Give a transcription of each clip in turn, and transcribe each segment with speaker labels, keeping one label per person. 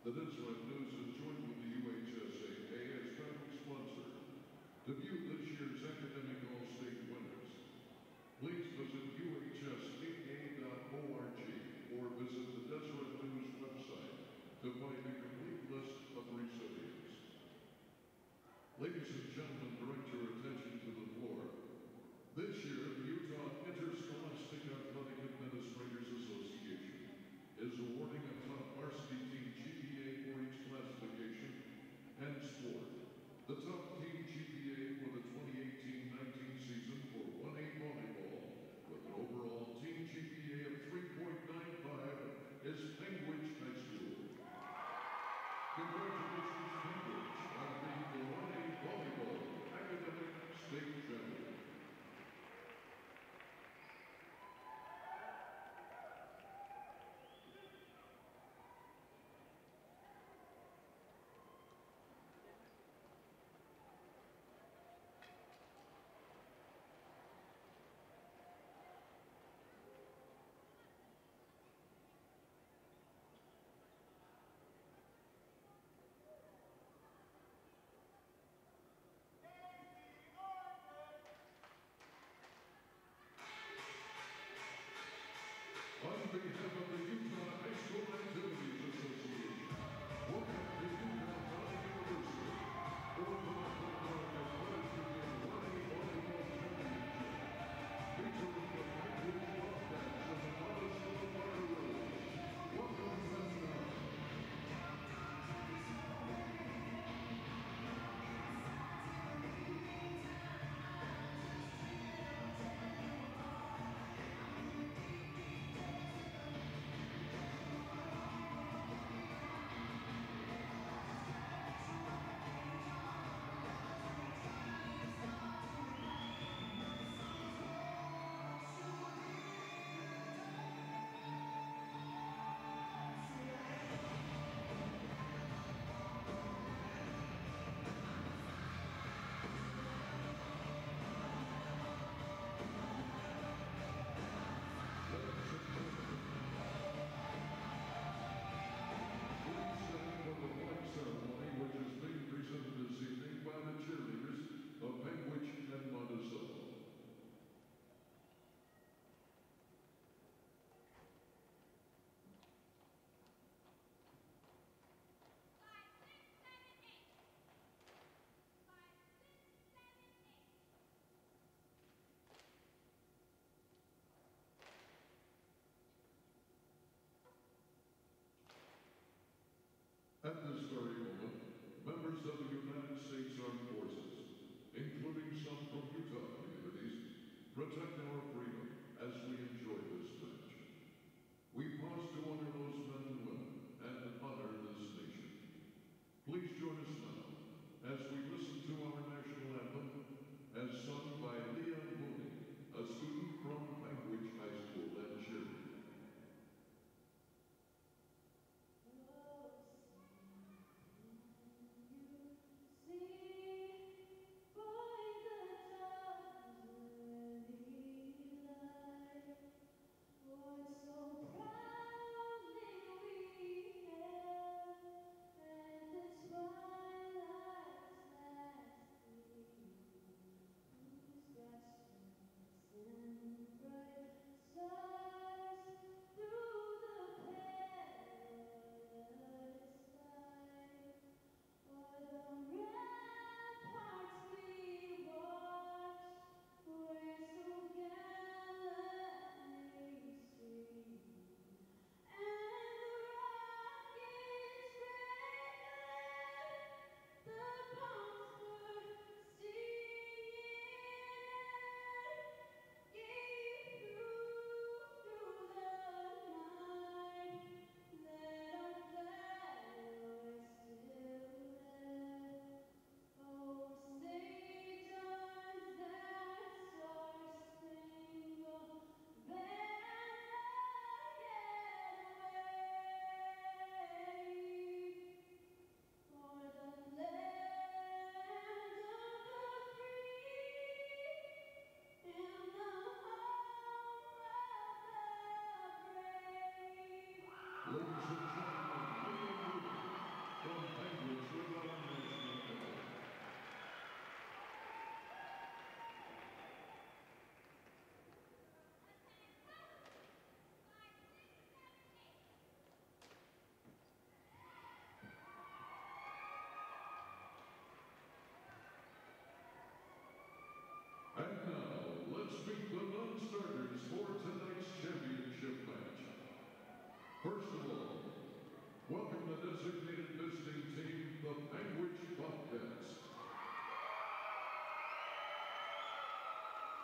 Speaker 1: The Deseret News is joined with the UHSAA as founding sponsor. To view this year's academic all-state winners, please visit UHSAA.org or visit the Deseret News website to find a complete list of recipients. Ladies and gentlemen, direct your attention to the floor. This year, the Utah Interscholastic Athletic Administrators Association is awarding a top varsity team GPA for each class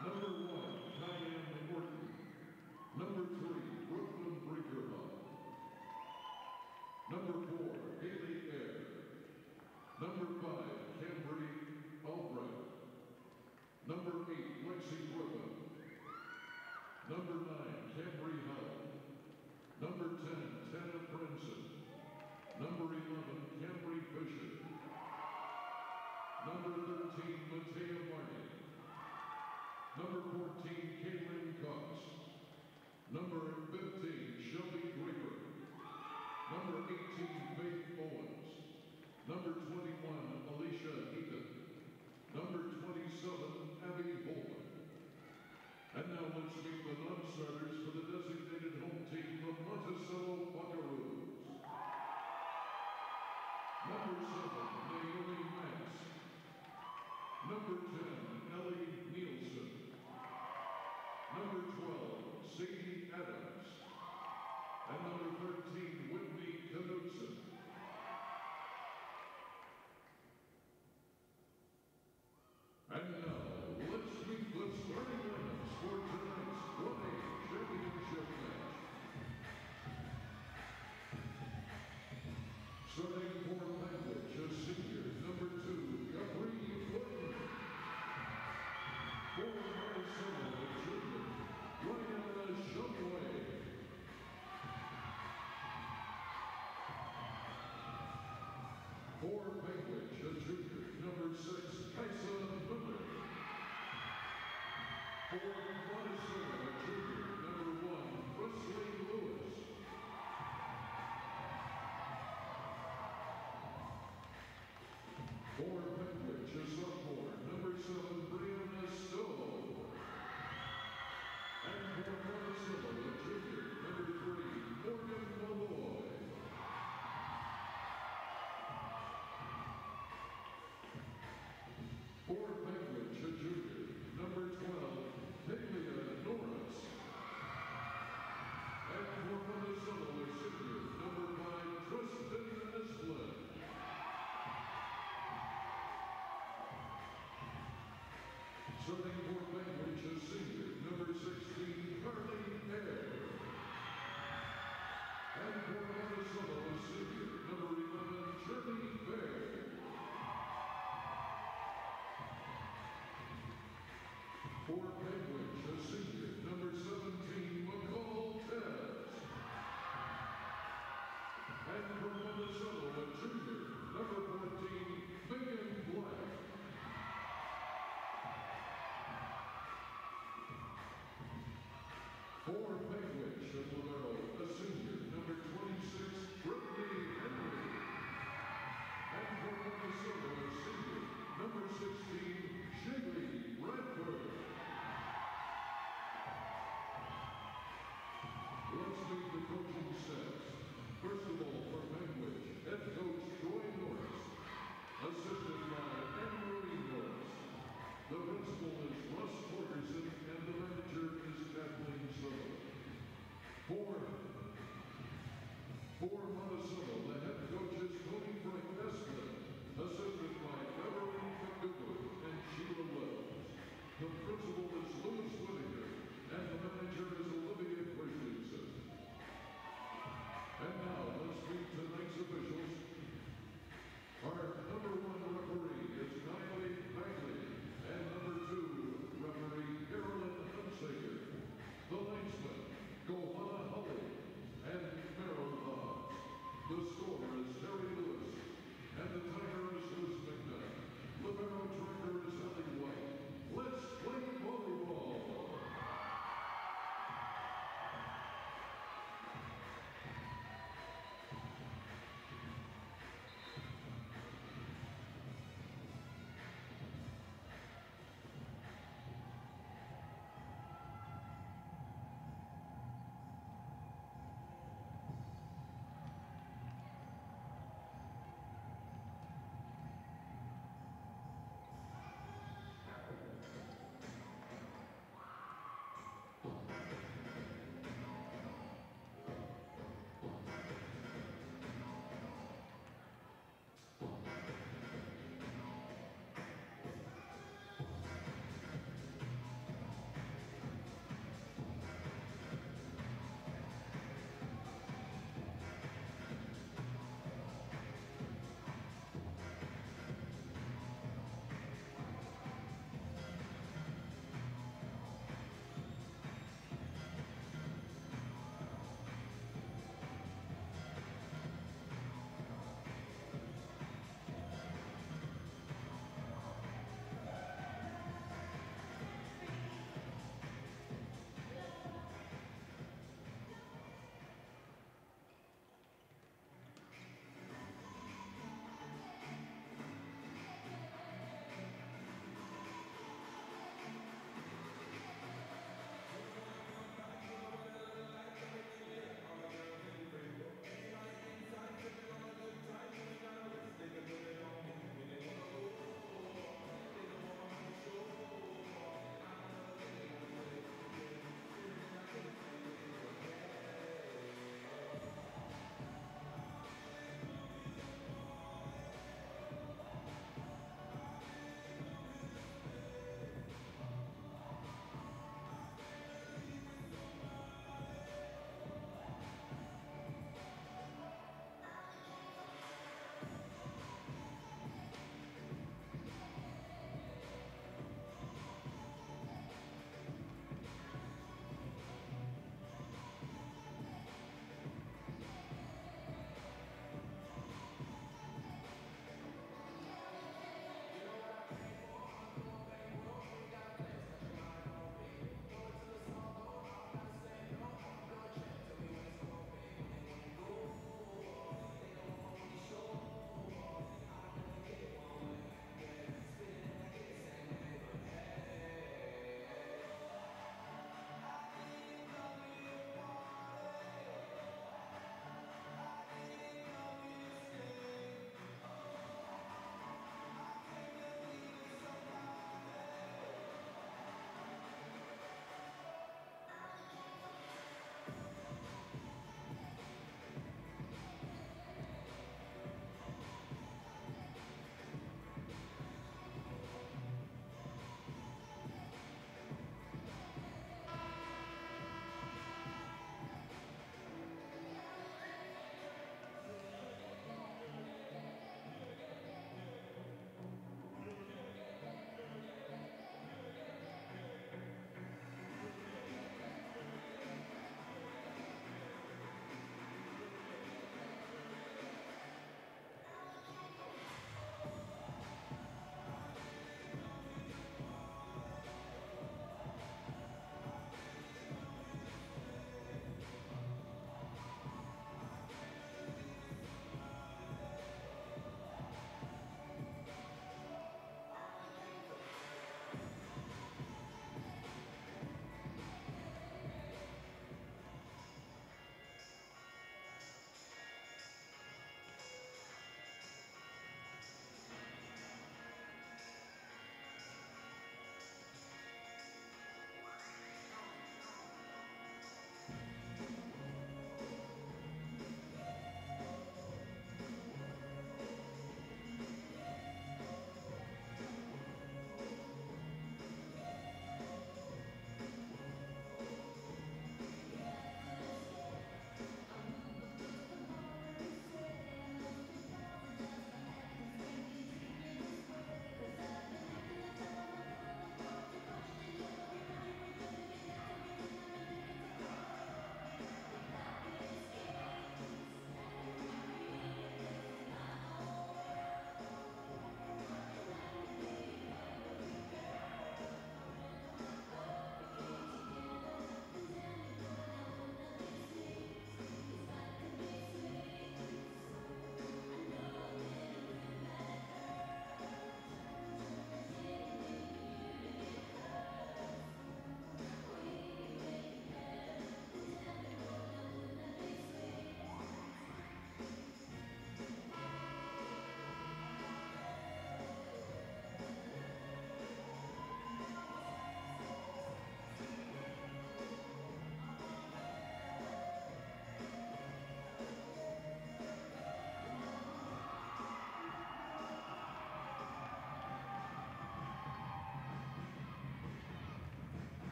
Speaker 1: Number 1, Diane Morton. Number 3, Brooklyn Brinkerhoff. Number 4, Haley Air. Number 5, Cambry Albright. Number 8, Lexi Whitman. Number 9, Cambry Howell. Number 10, Tana Princeton. Number 11, Cambry Fisher. Number 13, Matea Martin. Number 14, Caitlin Cox. Number 15, Shelby Draper. Number 18, Faith Owens. Number 21, Alicia Eaton. Number 27, Abby Holman. And now let's meet the non-starters for the designated home team from Monticello, Buckaroos. Number 7, Naomi Max. Number 10, Ellie Nielsen. Number 12, Sadie Adams. And number 13, Whitney Knudsen. And now, let's meet the starting lineups for tonight's 1A championship match. Starting for Panguitch, a senior, number 2, Capri Gordon. For Monticello, a junior, Ryan Shumway. For Panguitch, a junior, number 6, Kaisa Miller. For Monticello, a junior, number 1, Wesley Lewis. For Panguitch, a sophomore, number 7, Brianna Stowe. And for Monticello, a junior, number 3, Morgan Malloy. For Panguitch, a junior, number 12, Talia Norris. And for Monticello, a senior, number 5, Tristan Esplin. Starting for Panguitch, a senior, number 16, Carly Air. And for Monticello, a senior, number 11, Journey Fair. For Panguitch, a senior, number 17, McCall Tez. And for Monticello, a junior, number 14, Megan Black. For Panguitch, a libero, a senior, number 26, Brittany Henry. And for Monticello, a senior, number 16, Shaylee Radford.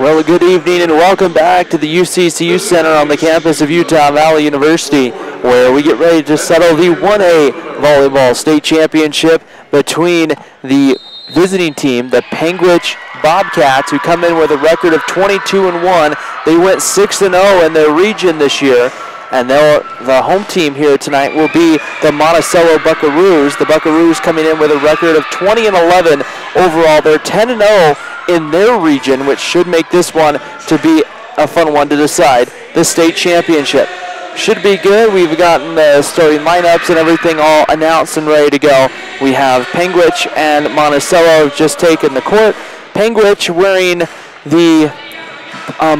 Speaker 2: Well, good evening and welcome back to the UCCU Center on the campus of Utah Valley University, where we get ready to settle the 1A Volleyball State Championship between the visiting team, the Panguitch Bobcats, who come in with a record of 22-1. They went 6-0 in their region this year, and the home team here tonight will be the Monticello Buckaroos. The Buckaroos coming in with a record of 20-11 overall. They're 10-0 in their region, which should make this one to be a fun one to decide the state championship. Should be good. We've gotten the starting lineups and everything all announced and ready to go. We have Panguitch and Monticello just taken the court. Panguitch wearing the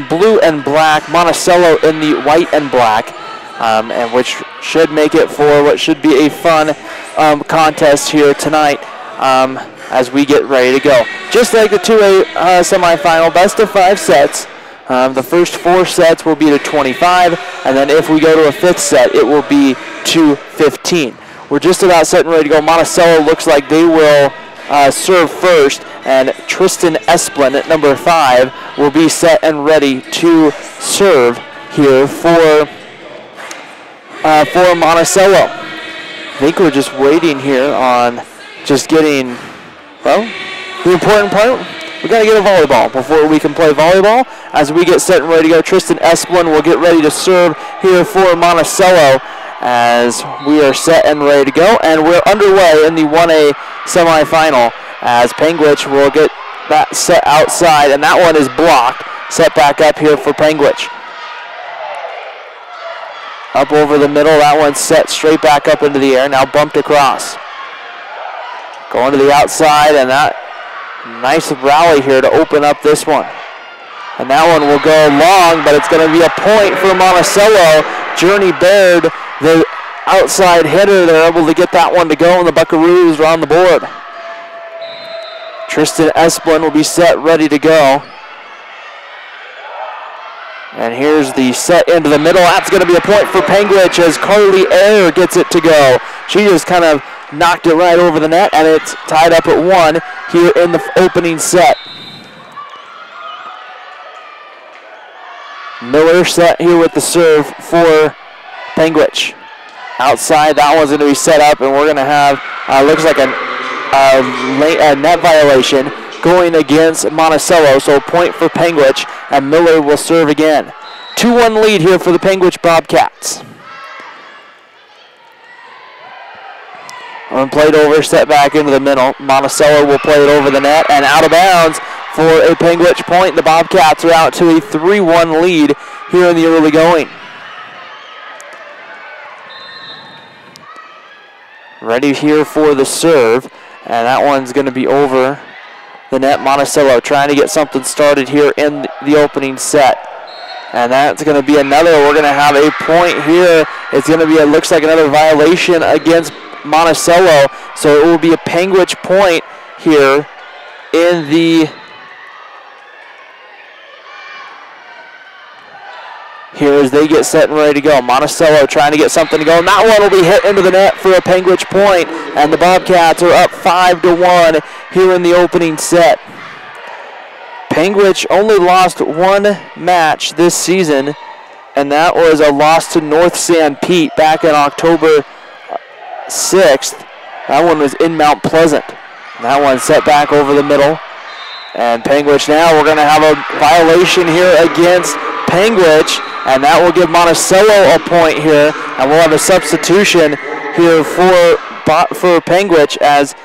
Speaker 2: blue and black, Monticello in the white and black, and which should make it for what should be a fun contest here tonight as we get ready to go. Just like the 2A semifinal, best of 5 sets. The first 4 sets will be to 25, and then if we go to a 5th set, it will be to 15. We're just about set and ready to go. Monticello looks like they will serve first, and Tristan Esplin at number 5 will be set and ready to serve here for Monticello. I think we're just waiting here on just getting, well, the important part. We got to get a volleyball before we can play volleyball. As we get set and ready to go, Tristan Esplin will get ready to serve here for Monticello as we are set and ready to go. And we're underway in the 1A semifinal as Panguitch will get that set outside, and that one is blocked. Set back up here for Panguitch. Up over the middle, that one's set straight back up into the air, now bumped across. Going to the outside, and that nice rally here to open up this one. And that one will go long, but it's going to be a point for Monticello. Journey Baird, the outside hitter, they're able to get that one to go, and the Buckaroos are on the board. Tristan Esplin will be set, ready to go. And here's the set into the middle. That's going to be a point for Panguitch as Carly Ayer gets it to go. She just kind of knocked it right over the net, and it's tied up at 1 here in the opening set. Miller set here with the serve for Panguitch. Outside, that one's going to be set up, and we're going to have, looks like a net violation going against Monticello, so a point for Panguitch, and Miller will serve again. 2-1 lead here for the Panguitch Bobcats. One played over, set back into the middle. Monticello will play it over the net and out of bounds for a Panguitch point. The Bobcats are out to a 3-1 lead here in the early going. Ready here for the serve, and that one's going to be over the net. Monticello trying to get something started here in the opening set. And that's going to be another, we're going to have a point here. It's going to be, it looks like another violation against Monticello, so it will be a Panguitch point here in the here as they get set and ready to go. Monticello trying to get something to go, and that one will be hit into the net for a Panguitch point, and the Bobcats are up 5-1 here in the opening set. Panguitch only lost 1 match this season, and that was a loss to North San Pete back in October 6th. That one was in Mount Pleasant. That one set back over the middle. And Panguitch now, we're going to have a violation here against Panguitch, and that will give Monticello a point here. And we'll have a substitution here for Panguitch as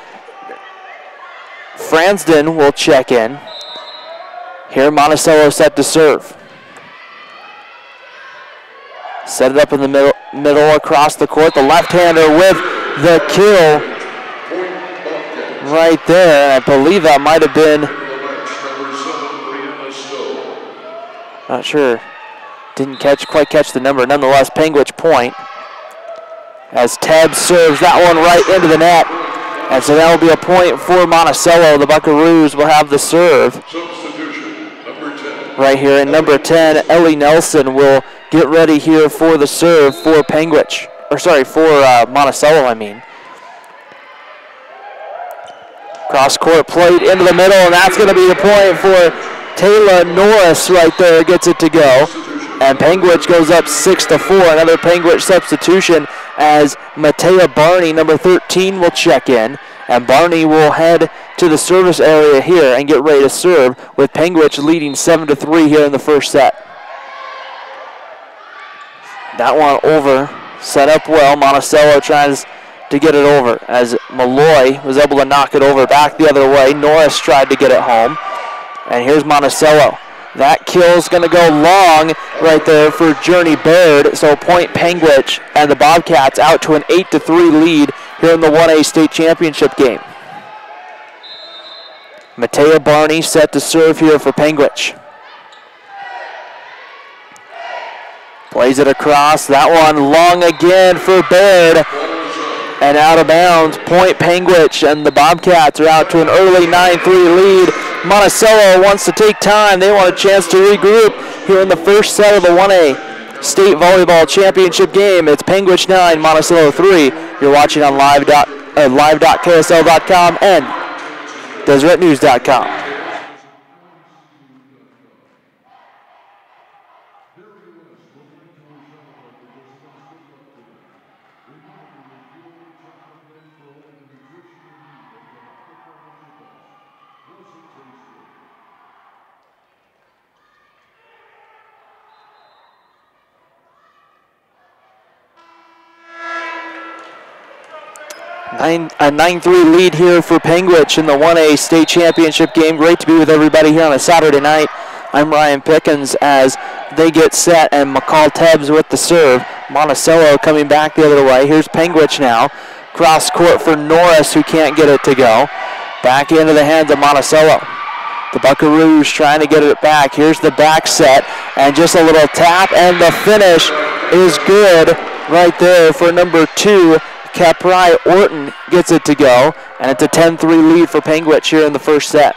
Speaker 2: Fransden will check in. Here Monticello set to serve. Set it up in the middle across the court. The left-hander with the kill right there. And I believe that might have been, not sure, didn't quite catch the number. Nonetheless, Panguitch point as Tebb serves that one right into the net. And so that will be a point for Monticello. The Buckaroos will have the serve. Right here in number 10, Ellie Nelson will get ready here for the serve for Panguitch. Or sorry, for Monticello, I mean. Cross court played into the middle, and that's going to be the point for Taylor Norris right there gets it to go. And Panguitch goes up 6-4. Another Panguitch substitution as Matea Barney, number 13, will check in. And Barney will head to the service area here and get ready to serve, with Panguitch leading 7-3 here in the first set. That one over, set up well. Monticello tries to get it over as Malloy was able to knock it over back the other way. Norris tried to get it home. And here's Monticello. That kill's going to go long right there for Journey Baird. So point Panguitch and the Bobcats out to an 8-3 lead here in the 1A state championship game. Matea Barney set to serve here for Panguitch. Plays it across. That one long again for Baird. And out of bounds. Point Panguitch, and the Bobcats are out to an early 9-3 lead. Monticello wants to take time. They want a chance to regroup here in the first set of the 1A state volleyball championship game. It's Panguitch 9, Monticello 3. You're watching on live.ksl.com and DeseretNews.com. A 9-3 lead here for Panguitch in the 1A state championship game. Great to be with everybody here on a Saturday night. I'm Ryan Pickens as they get set, and McCall Tebbs with the serve. Monticello coming back the other way. Here's Panguitch now. Cross court for Norris, who can't get it to go. Back into the hands of Monticello. The Buckaroos trying to get it back. Here's the back set, and just a little tap, and the finish is good right there for number 2. Capri Orton gets it to go, and it's a 10-3 lead for Panguitch here in the first set.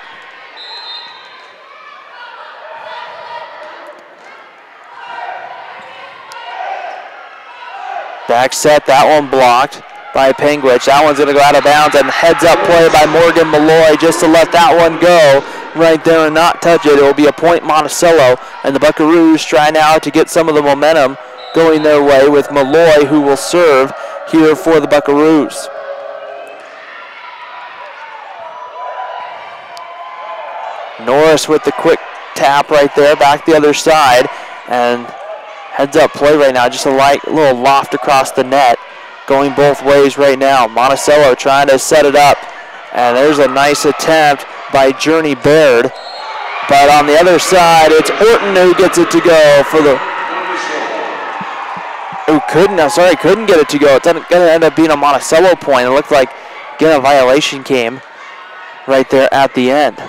Speaker 2: Back set, that one blocked by Panguitch. That one's going to go out of bounds, and heads up play by Morgan Malloy just to let that one go right there and not touch it. It will be a point Monticello, and the Buckaroos try now to get some of the momentum going their way with Malloy, who will serve here for the Buckaroos. Norris with the quick tap right there, back the other side, and heads up play right now, just a little loft across the net, going both ways right now. Monticello trying to set it up, and there's a nice attempt by Journey Baird, but on the other side, it's Orton who gets it to go for the couldn't get it to go. It's going to end up being a Monticello point. It looked like, again, a violation came right there at the end.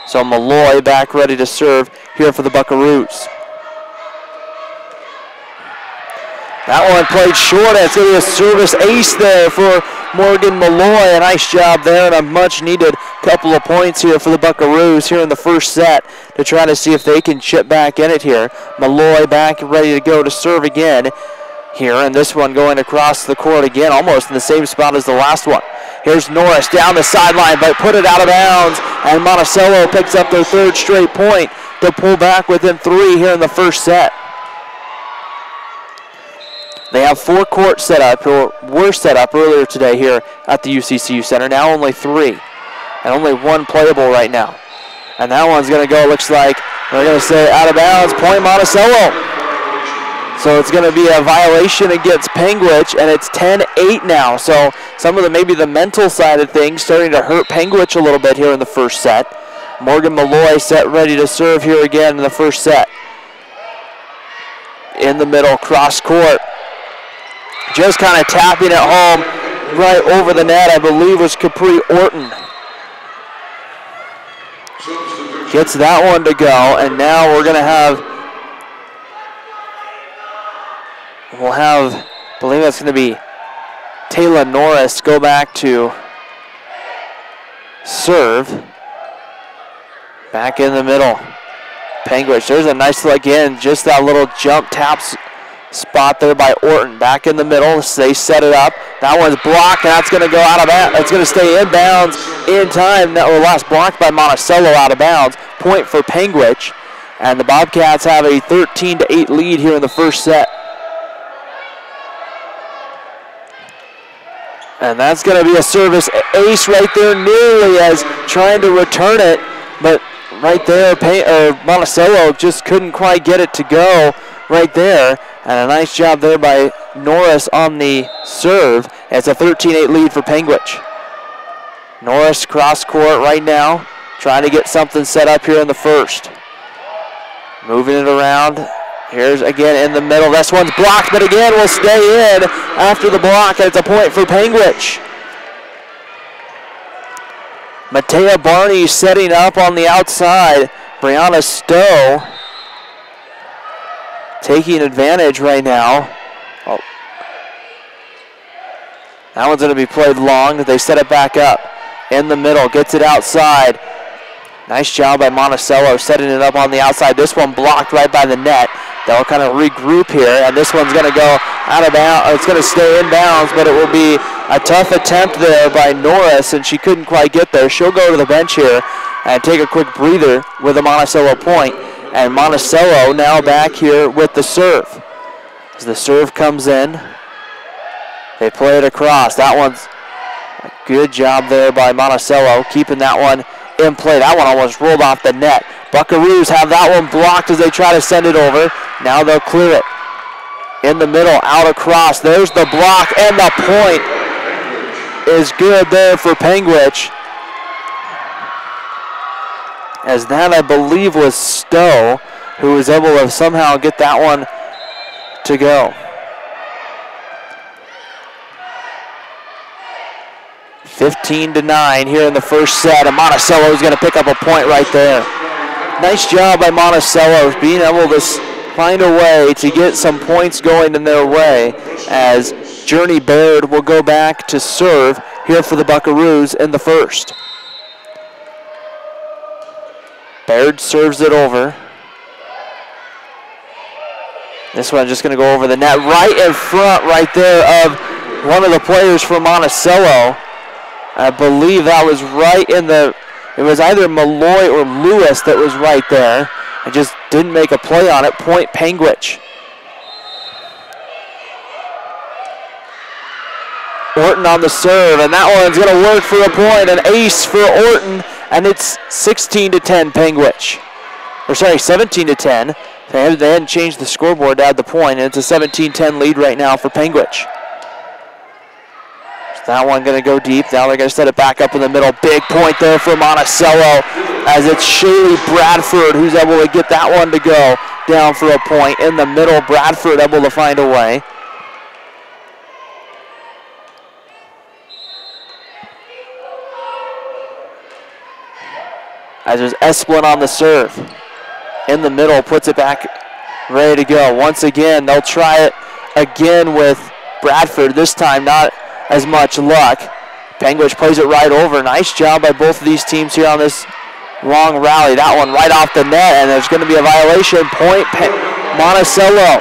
Speaker 2: So Malloy back ready to serve here for the Buckaroos. That one played short. It's going to be a service ace there for Morgan Malloy. A nice job there, and a much-needed couple of points here for the Buckaroos here in the first set to try to see if they can chip back in it here. Malloy back ready to go to serve again here, and this one going across the court again, almost in the same spot as the last one. Here's Norris down the sideline, but put it out of bounds, and Monticello picks up their third straight point to pull back within 3 here in the first set. They have 4 courts set up, or were set up earlier today here at the UCCU Center. Now only 3, and only 1 playable right now. And that one's going to go, looks like, they're going to say out of bounds, point Monticello. So it's going to be a violation against Panguitch, and it's 10-8 now. So some of maybe the mental side of things starting to hurt Panguitch a little bit here in the first set. Morgan Malloy set ready to serve here again in the first set. In the middle, cross court. Just kind of tapping it home right over the net, I believe was Capri Orton. Gets that one to go, and now we're going to have, I believe that's going to be Taylor Norris go back to serve. Back in the middle. Panguitch, there's a nice, again, just that little jump taps spot there by Orton. Back in the middle, they set it up. That one's blocked, and that's going to go out of bounds. It's going to stay in bounds in time. That was last blocked by Monticello out of bounds. Point for Panguitch. And the Bobcats have a 13-8 lead here in the first set. And that's going to be a service ace right there, nearly as trying to return it. But right there, Monticello just couldn't quite get it to go right there. And a nice job there by Norris on the serve. It's a 13-8 lead for Panguitch. Norris cross court right now, trying to get something set up here in the first. Moving it around. Here's again in the middle. This one's blocked, but again will stay in after the block, and it's a point for Panguitch. Matea Barney setting up on the outside. Brianna Stowe taking advantage right now. Oh. That one's going to be played long. They set it back up. In the middle, gets it outside. Nice job by Monticello setting it up on the outside. This one blocked right by the net. They'll kind of regroup here, and this one's going to go out of bounds. It's going to stay in bounds, but it will be a tough attempt there by Norris, and she couldn't quite get there. She'll go to the bench here and take a quick breather with a Monticello point. And Monticello now back here with the serve. As the serve comes in, they play it across. That one's a good job there by Monticello, keeping that one in play. That one almost rolled off the net. Buckaroos have that one blocked as they try to send it over. Now they'll clear it. In the middle, out across. There's the block, and the point is good there for Panguitch. As that, I believe, was Stowe, who was able to somehow get that one to go. 15-9 here in the first set, and Monticello is going to pick up a point right there. Nice job by Monticello being able to find a way to get some points going in their way, as Journey Baird will go back to serve here for the Buckaroos in the first. Baird serves it over. This one just going to go over the net right in front right there of one of the players for Monticello. I believe that was right in the, it was either Malloy or Lewis that was right there. I just didn't make a play on it. Point Panguitch. Orton on the serve, and that one's going to work for a point. An ace for Orton, and it's 16-10 Panguitch. Or sorry, 17-10. They hadn't changed the scoreboard to add the point, and it's a 17-10 lead right now for Panguitch. That one going to go deep. Now they're going to set it back up in the middle. Big point there for Monticello, as it's Shaylee Bradford who's able to get that one to go down for a point. In the middle, Bradford able to find a way. As there's Esplin on the serve. In the middle, puts it back, ready to go. Once again, they'll try it again with Bradford. This time, not as much luck. Panguitch plays it right over. Nice job by both of these teams here on this long rally. That one right off the net, and there's going to be a violation. Point Monticello.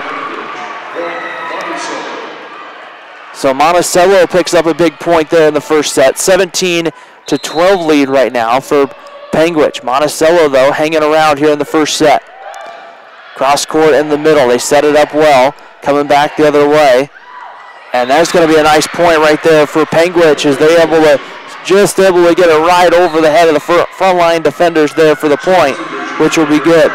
Speaker 2: So Monticello picks up a big point there in the first set. 17-12 lead right now for Panguitch. Monticello, though, hanging around here in the first set. Cross court in the middle. They set it up well. Coming back the other way. And that's going to be a nice point right there for Panguitch, as they're able to get it right over the head of the front line defenders there for the point, which will be good.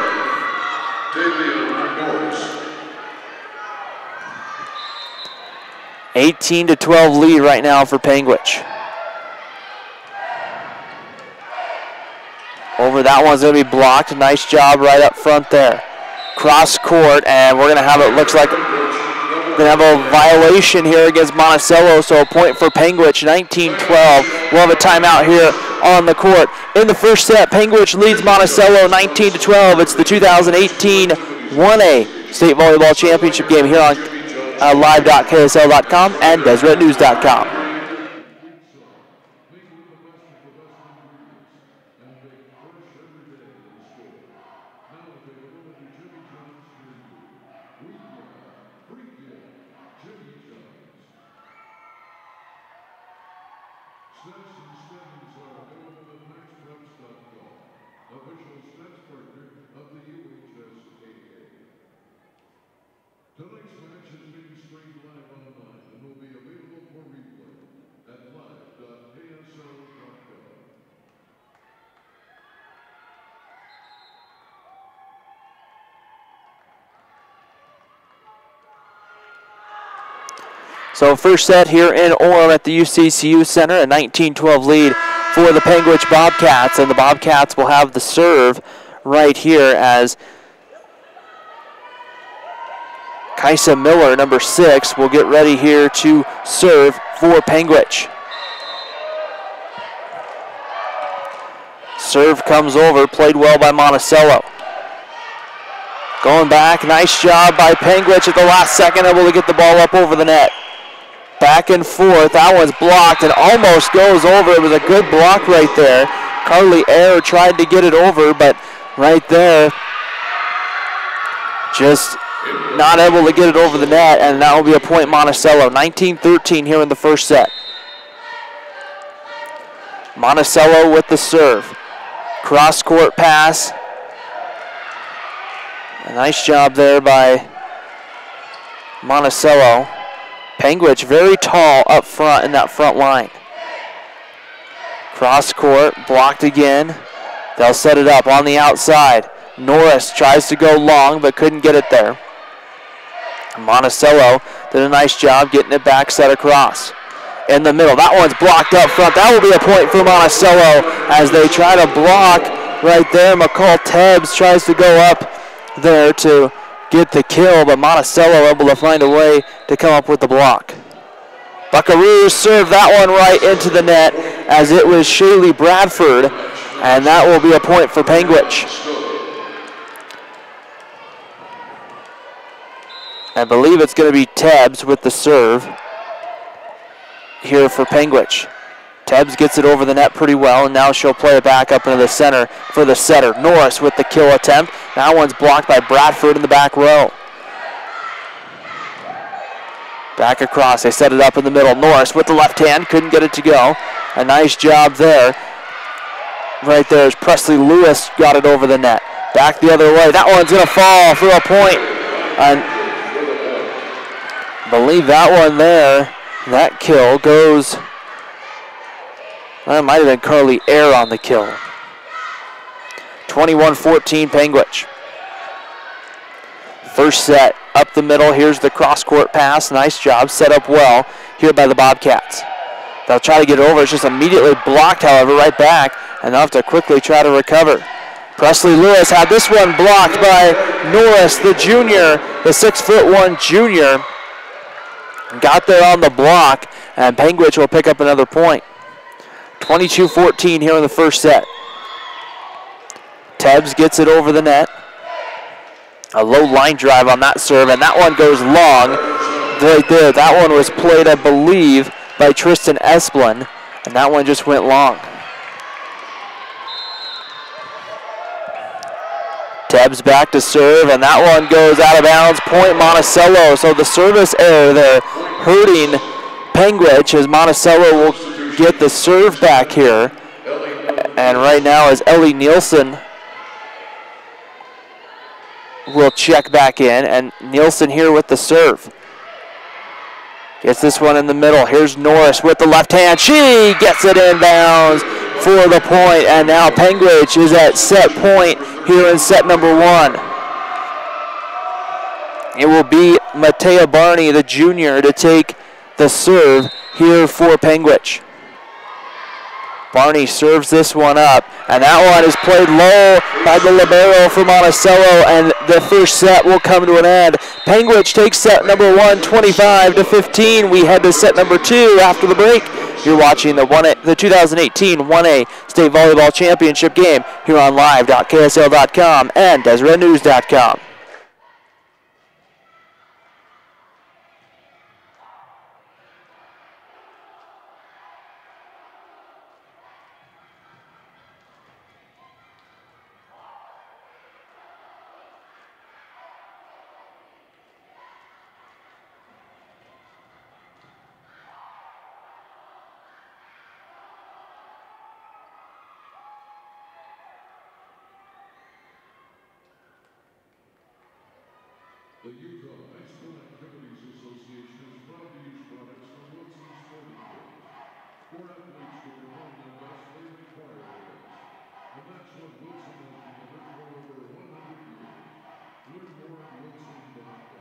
Speaker 2: 18-12 lead right now for Panguitch. Over that one's going to be blocked. Nice job right up front there. Cross court, and we're going to have it, looks like, going to have a violation here against Monticello, so a point for Panguitch, 19-12. We'll have a timeout here on the court. In the first set, Panguitch leads Monticello 19-12. It's the 2018 1A State Volleyball Championship game here on live.ksl.com and DeseretNews.com.
Speaker 1: Stats and standings are available at MaxPreps.com, official stats partner of the UHSAA. Tonight's match is being streamed live online and will be available for replay at live.asl.com.
Speaker 2: So first set here in Orem at the UCCU Center, a 19-12 lead for the Panguitch Bobcats, and the Bobcats will have the serve right here as Kaisa Miller, number 6, will get ready here to serve for Panguitch. Serve comes over, played well by Monticello. Going back, nice job by Panguitch at the last second, able to get the ball up over the net. Back and forth, that one's blocked and almost goes over. It was a good block right there. Carly Ayer tried to get it over, but right there, just not able to get it over the net, and that will be a point Monticello. 19-13 here in the first set. Monticello with the serve. Cross-court pass. A nice job there by Monticello. Panguitch very tall up front in that front line. Cross-court, blocked again. They'll set it up on the outside. Norris tries to go long, but couldn't get it there. Monticello did a nice job getting it back, set across. In the middle, that one's blocked up front. That will be a point for Monticello as they try to block right there. McCall Tebbs tries to go up there to get the kill, but Monticello able to find a way to come up with the block. Buckaroos served that one right into the net as it was Shaylee Bradford, and that will be a point for Panguitch. I believe it's going to be Tebbs with the serve here for Panguitch. Tebbs gets it over the net pretty well, and now she'll play it back up into the center for the setter. Norris with the kill attempt. That one's blocked by Bradford in the back row. Back across, they set it up in the middle. Norris with the left hand, couldn't get it to go. A nice job there. Right there as Presley Lewis got it over the net. Back the other way. That one's going to fall for a point. And I believe that one there, that kill goes... That might have been Carly Ayer on the kill. 21-14 Panguitch. First set up the middle. Here's the cross-court pass. Nice job. Set up well here by the Bobcats. They'll try to get it over. It's just immediately blocked, however, right back. And they'll have to quickly try to recover. Presley Lewis had this one blocked by Norris, the junior, the 6'1" junior. Got there on the block, and Panguitch will pick up another point. 22-14 here in the first set. Tebbs gets it over the net. A low line drive on that serve, and that one goes long right there. That one was played, I believe, by Tristan Esplin, and that one just went long. Tebbs back to serve, and that one goes out of bounds. Point Monticello. So the service error there hurting Panguitch as Monticello will get the serve back here. And right now as Ellie Nielsen will check back in, and Nielsen here with the serve. Gets this one in the middle. Here's Norris with the left hand. She gets it inbounds for the point, and now Panguitch is at set point here in set number 1. It will be Matea Barney, the junior, to take the serve here for Panguitch. Barney serves this one up, and that one is played low by the libero for Monticello, and the first set will come to an end. Panguitch takes set number 1, 25-15. We head to set number 2 after the break. You're watching the 2018 1A State Volleyball Championship game here on live.ksl.com and DeseretNews.com.
Speaker 1: The Utah High School Activities Association is proud to use products from Wilson Sporting Goods. For athletes to perform their best, they require this. And that's what Wilson has delivered for over 100 years. Learn more at wilson.com.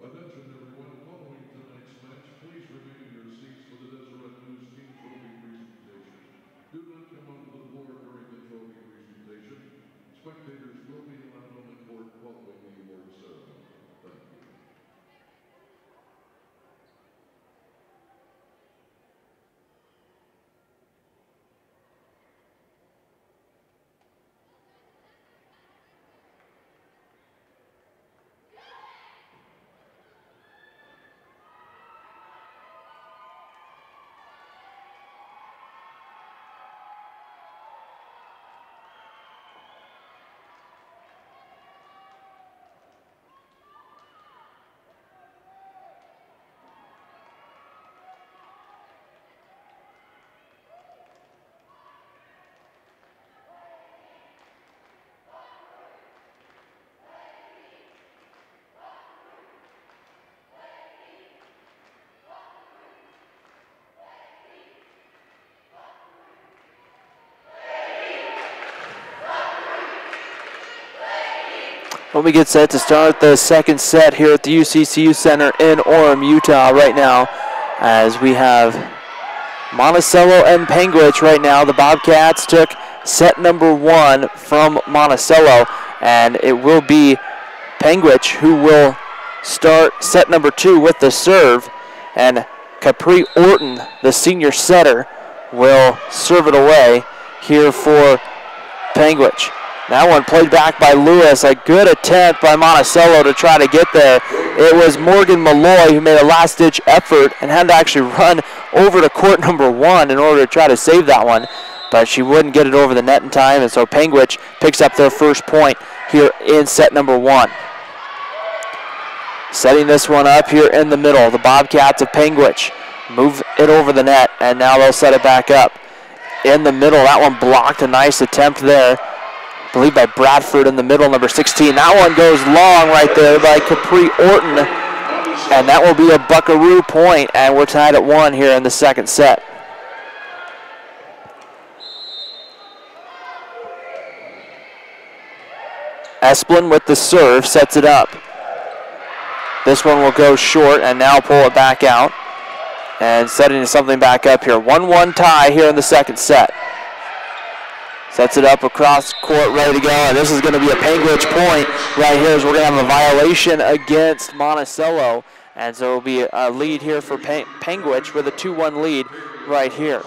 Speaker 1: Attention everyone, following tonight's match, please remain in your seats for the Deseret News Team Trophy presentation. Do not come onto the floor during the trophy presentation. Spectators will be allowed on the court following the award ceremony. Thank you.
Speaker 2: When we get set to start the second set here at the UCCU Center in Orem, Utah right now, as we have Monticello and Panguitch right now. The Bobcats took set number 1 from Monticello, and it will be Panguitch who will start set number 2 with the serve, and Capri Orton, the senior setter, will serve it away here for Panguitch. That one played back by Lewis. A good attempt by Monticello to try to get there. It was Morgan Malloy who made a last-ditch effort and had to actually run over to court number 1 in order to try to save that one, but she wouldn't get it over the net in time, and so Panguitch picks up their first point here in set number 1. Setting this one up here in the middle, the Bobcats of Panguitch move it over the net, and now they'll set it back up. In the middle, that one blocked. A nice attempt there, I believe by Bradford in the middle, number 16. That one goes long right there by Capri Orton, and that will be a Buckaroo point, and we're tied at 1 here in the second set. Esplin with the serve sets it up. This one will go short and now pull it back out and setting something back up here. 1-1 tie here in the second set. Sets it up across court, ready to go, and this is going to be a Panguitch point right here as we're going to have a violation against Monticello, and so it'll be a lead here for Panguitch with a 2-1 lead right here.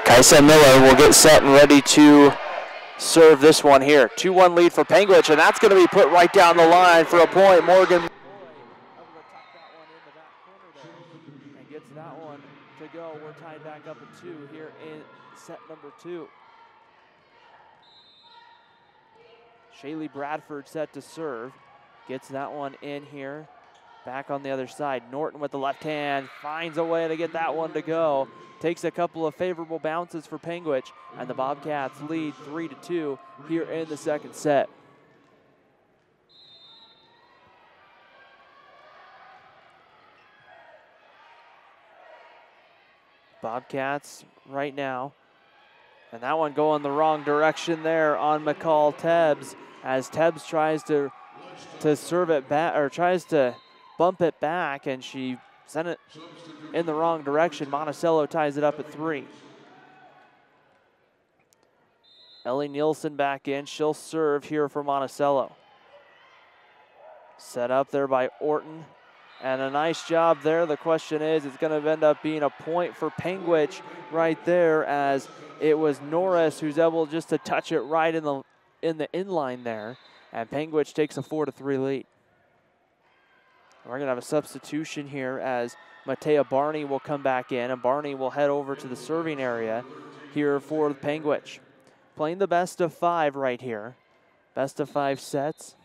Speaker 2: Kaisa Miller will get set and ready to serve this one here. 2-1 lead for Panguitch, and that's going to be put right down the line for a point. Morgan and gets that one to go. We're tied back up at 2 here in set number 2. Shaylee Bradford set to serve. Gets that one in here. Back on the other side. Norton with the left hand finds a way to get that one to go. Takes a couple of favorable bounces for Panguitch, and the Bobcats lead 3-2 here in the second set. Bobcats right now, and that one going the wrong direction there on McCall Tebbs, as Tebbs tries to serve it back, or tries to bump it back, and she sent it in the wrong direction. Monticello ties it up at 3. Ellie Nielsen back in. She'll serve here for Monticello. Set up there by Orton. And a nice job there. The question is, it's going to end up being a point for Panguitch right there, as it was Norris who's able just to touch it right in the inline there. And Panguitch takes a 4-3 lead. We're going to have a substitution here as Matea Barney will come back in, and Barney will head over to the serving area here for the Panguitch. Playing the best of 5 right here. Best of 5 sets.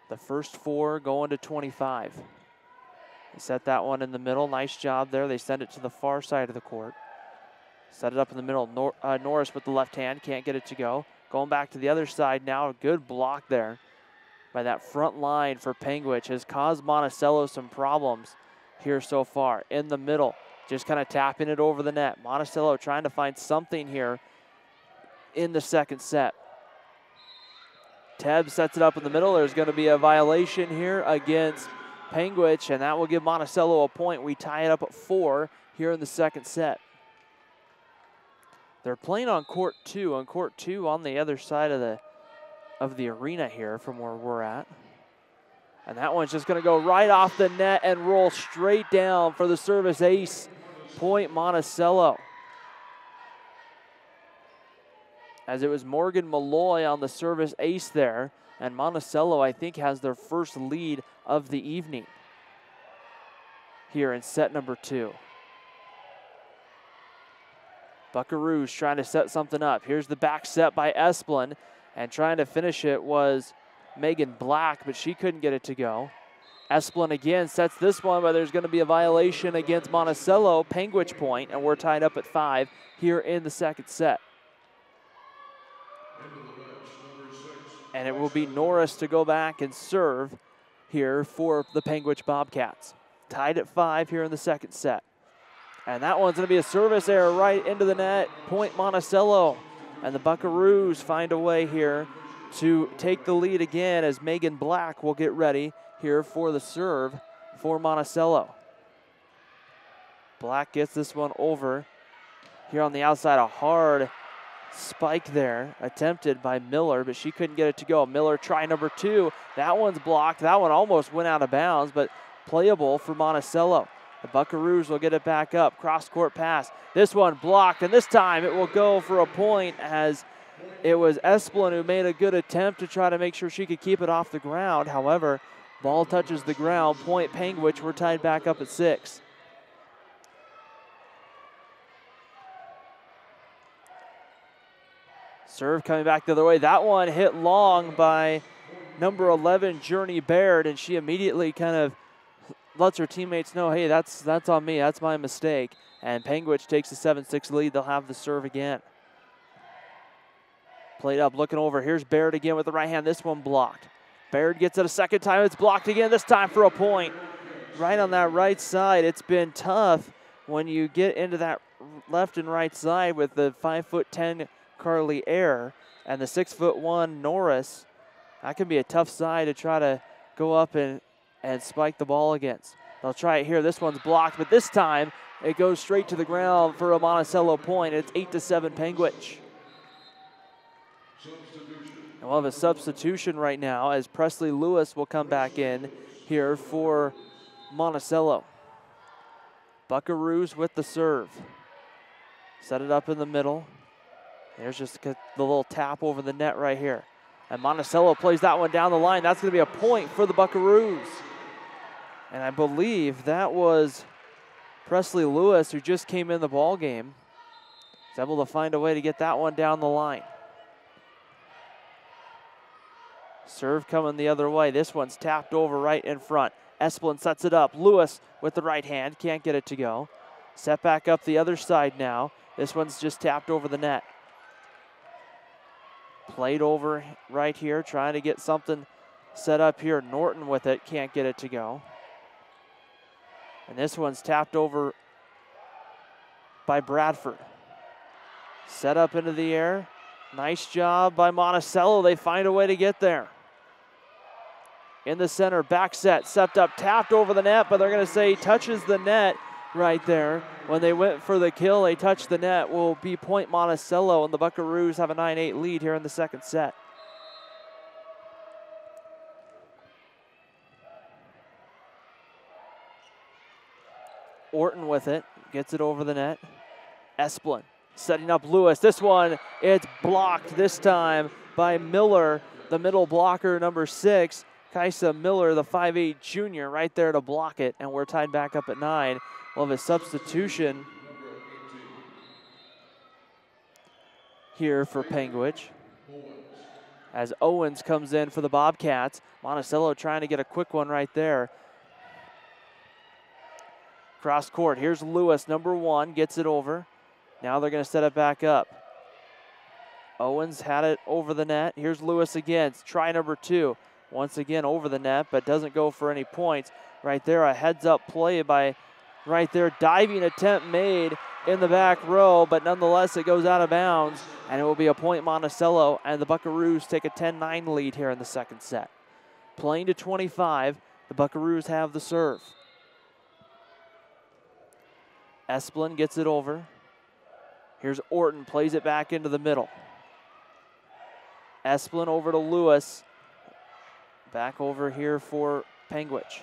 Speaker 2: The first 4 going to 25. They set that one in the middle. Nice job there. They send it to the far side of the court. Set it up in the middle. Norris with the left hand. Can't get it to go. Going back to the other side now. A good block there by that front line for Panguitch. Has caused Monticello some problems here so far. In the middle. Just kind of tapping it over the net. Monticello trying to find something here in the second set. Tebb sets it up in the middle. There's going to be a violation here against Panguitch, and that will give Monticello a point. We tie it up at 4 here in the second set. They're playing on court 2. On court 2 on the other side of the arena here from where we're at. And that one's just going to go right off the net and roll straight down for the service ace. Point Monticello. As it was Morgan Malloy on the service ace there. And Monticello, I think, has their first lead of the evening here in set number 2. Buckaroos trying to set something up. Here's the back set by Esplin. And trying to finish it was Megan Black, but she couldn't get it to go. Esplin again sets this one, but there's going to be a violation against Monticello. Panguitch point, and we're tied up at 5 here in the second set. And it will be Norris to go back and serve here for the Panguitch Bobcats. Tied at 5 here in the second set. And that one's going to be a service error right into the net. Point Monticello. And the Buckaroos find a way here to take the lead again as Megan Black will get ready here for the serve for Monticello. Black gets this one over here on the outside. A hard spike there attempted by Miller, but she couldn't get it to go. Miller try number 2. That one's blocked. That one almost went out of bounds, but playable for Monticello. The Buckaroos will get it back up. Cross-court pass. This one blocked, and this time it will go for a point as it was Esplin who made a good attempt to try to make sure she could keep it off the ground. However, ball touches the ground. Point Panguitch. We're tied back up at 6. Serve coming back the other way. That one hit long by number 11, Journey Baird, and she immediately kind of lets her teammates know, hey, that's on me. That's my mistake. And Panguitch takes a 7-6 lead. They'll have the serve again. Played up, looking over. Here's Baird again with the right hand. This one blocked. Baird gets it a second time. It's blocked again, this time for a point. Right on that right side. It's been tough when you get into that left and right side with the 5'10" Carly Air and the 6'1" Norris. That can be a tough side to try to go up and spike the ball against. They'll try it here. This one's blocked, but this time it goes straight to the ground for a Monticello point. It's 8-7 Panguitch. And we'll have a substitution right now as Presley Lewis will come back in here for Monticello. Buckaroos with the serve. Set it up in the middle. There's just the little tap over the net right here. And Monticello plays that one down the line. That's going to be a point for the Buckaroos. And I believe that was Presley Lewis who just came in the ball game. He's able to find a way to get that one down the line. Serve coming the other way. This one's tapped over right in front. Esplin sets it up. Lewis with the right hand. Can't get it to go. Set back up the other side now. This one's just tapped over the net. Played over right here. Trying to get something set up here. Norton with it. Can't get it to go. And this one's tapped over by Bradford. Set up into the air. Nice job by Monticello. They find a way to get there. In the center, back set, stepped up, tapped over the net, but they're going to say touches the net right there. When they went for the kill, they touched the net. Will be point Monticello, and the Buckaroos have a 9-8 lead here in the second set. Orton with it, gets it over the net. Esplin setting up Lewis. This one, it's blocked this time by Miller, the middle blocker, number 6. Kaisa Miller, the 5'8 junior, right there to block it, and we're tied back up at 9. We'll have a substitution here for Panguitch, as Owens comes in for the Bobcats. Monticello trying to get a quick one right there. Cross court, here's Lewis, number 1, gets it over. Now they're gonna set it back up. Owens had it over the net. Here's Lewis again, try number 2. Once again over the net, but doesn't go for any points. Right there, a heads up play by, right there, diving attempt made in the back row, but nonetheless it goes out of bounds, and it will be a point Monticello, and the Buckaroos take a 10-9 lead here in the second set. Playing to 25, the Buckaroos have the serve. Esplin gets it over. Here's Orton, plays it back into the middle. Esplin over to Lewis. Back over here for Panguitch.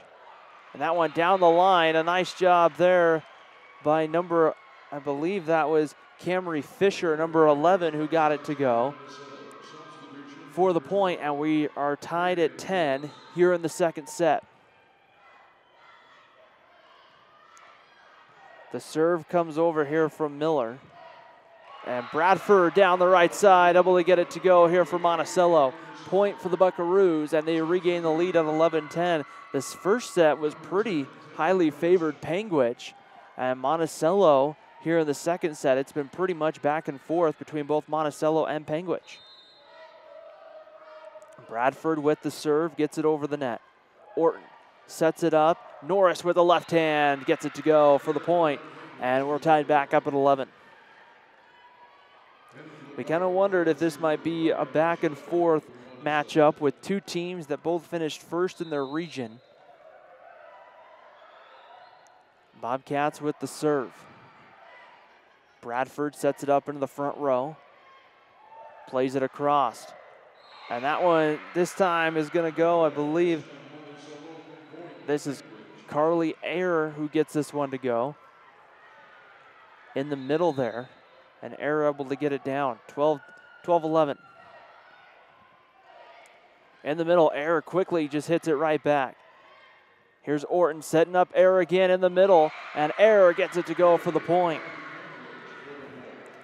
Speaker 2: And that one down the line, a nice job there by number, I believe that was Camry Fisher, number 11, who got it to go for the point, and we are tied at 10 here in the second set. The serve comes over here from Miller. And Bradford down the right side, able to get it to go here for Monticello. Point for the Buckaroos, and they regain the lead at 11-10. This first set was pretty highly favored Panguitch. And Monticello here in the second set, it's been pretty much back and forth between both Monticello and Panguitch. Bradford with the serve, gets it over the net. Orton sets it up. Norris with the left hand, gets it to go for the point. And we're tied back up at 11. We kind of wondered if this might be a back and forth matchup with two teams that both finished first in their region. Bobcats with the serve. Bradford sets it up into the front row. Plays it across. And that one this time is going to go, I believe, this is Carly Ayer who gets this one to go. In the middle there. And Ayer able to get it down, 12-11. In the middle, Ayer quickly just hits it right back. Here's Orton setting up Ayer again in the middle, and Ayer gets it to go for the point.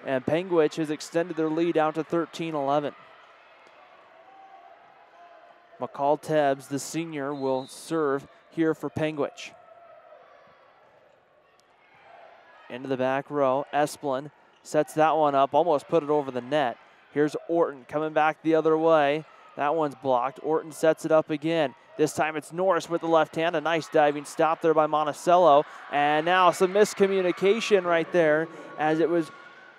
Speaker 2: And Panguitch has extended their lead out to 13-11. McCall Tebbs, the senior, will serve here for Panguitch. Into the back row, Esplin sets that one up, almost put it over the net. Here's Orton coming back the other way. That one's blocked. Orton sets it up again. This time it's Norris with the left hand. A nice diving stop there by Monticello. And now some miscommunication right there, as it was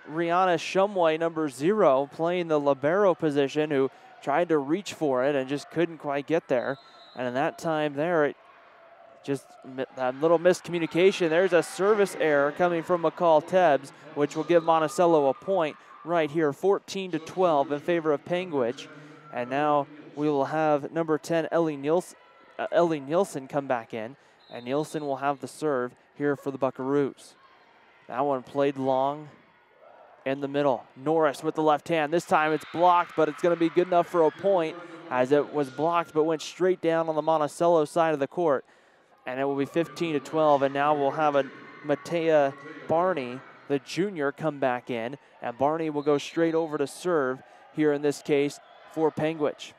Speaker 2: Rihanna Shumway, number 0, playing the libero position, who tried to reach for it and just couldn't quite get there. And in that time there, it just that little miscommunication. There's a service error coming from McCall Tebbs, which will give Monticello a point right here, 14-12 in favor of Panguitch. And now we will have number 10, Ellie Nielsen come back in, and Nielsen will have the serve here for the Buckaroos. That one played long in the middle. Norris with the left hand. This time it's blocked, but it's going to be good enough for a point, as it was blocked but went straight down on the Monticello side of the court. And it will be 15-12, and now we'll have a Matea Barney, the junior, come back in, and Barney will go straight over to serve here in this case for Panguitch.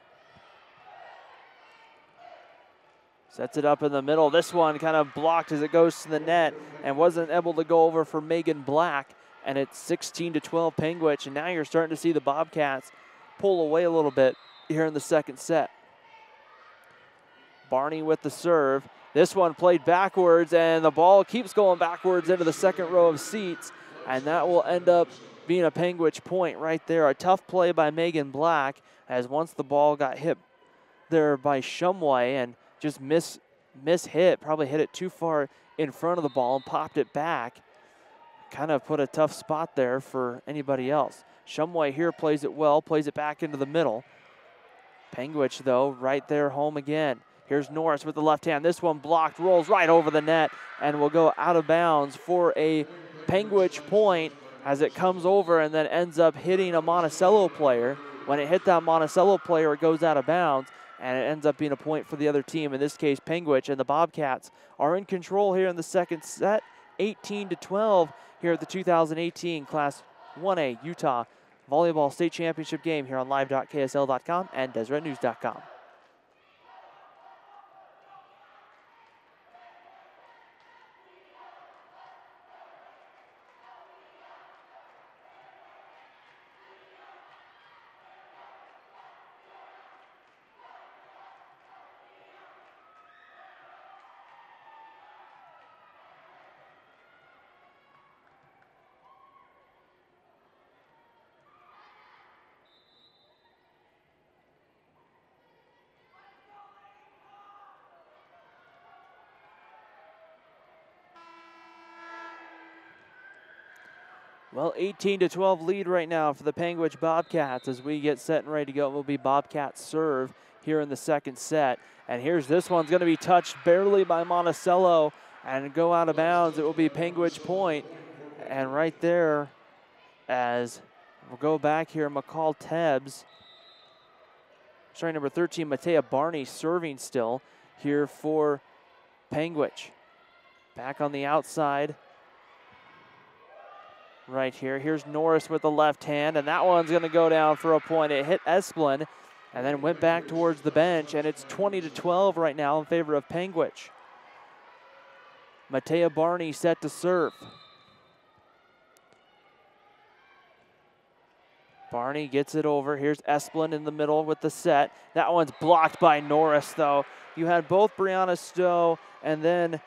Speaker 2: Sets it up in the middle. This one kind of blocked as it goes to the net and wasn't able to go over for Megan Black, and it's 16-12 Panguitch, and now you're starting to see the Bobcats pull away a little bit here in the second set. Barney with the serve. This one played backwards, and the ball keeps going backwards into the second row of seats, and that will end up being a Panguitch point right there. A tough play by Megan Black, as once the ball got hit there by Shumway and just miss-hit, probably hit it too far in front of the ball and popped it back. Kind of put a tough spot there for anybody else. Shumway here plays it well, plays it back into the middle. Panguitch, though, right there home again. Here's Norris with the left hand. This one blocked, rolls right over the net, and will go out of bounds for a Panguitch point, as it comes over and then ends up hitting a Monticello player. When it hit that Monticello player, it goes out of bounds, and it ends up being a point for the other team, in this case Panguitch, and the Bobcats are in control here in the second set, 18-12 here at the 2018 Class 1A Utah Volleyball State Championship game here on live.ksl.com and DeseretNews.com. Well, 18-12 lead right now for the Panguitch Bobcats as we get set and ready to go. It will be Bobcats serve here in the second set. And here's this one's going to be touched barely by Monticello and go out of bounds. It will be Panguitch point. And right there, as we'll go back here, McCall Tebbs, starting number 13, Matea Barney serving still here for Panguitch. Back on the outside. Right here. Here's Norris with the left hand, and that one's going to go down for a point. It hit Esplin and then went back towards the bench, and it's 20-12 right now in favor of Panguitch. Matea Barney set to serve. Barney gets it over. Here's Esplin in the middle with the set. That one's blocked by Norris, though. You had both Brianna Stowe and then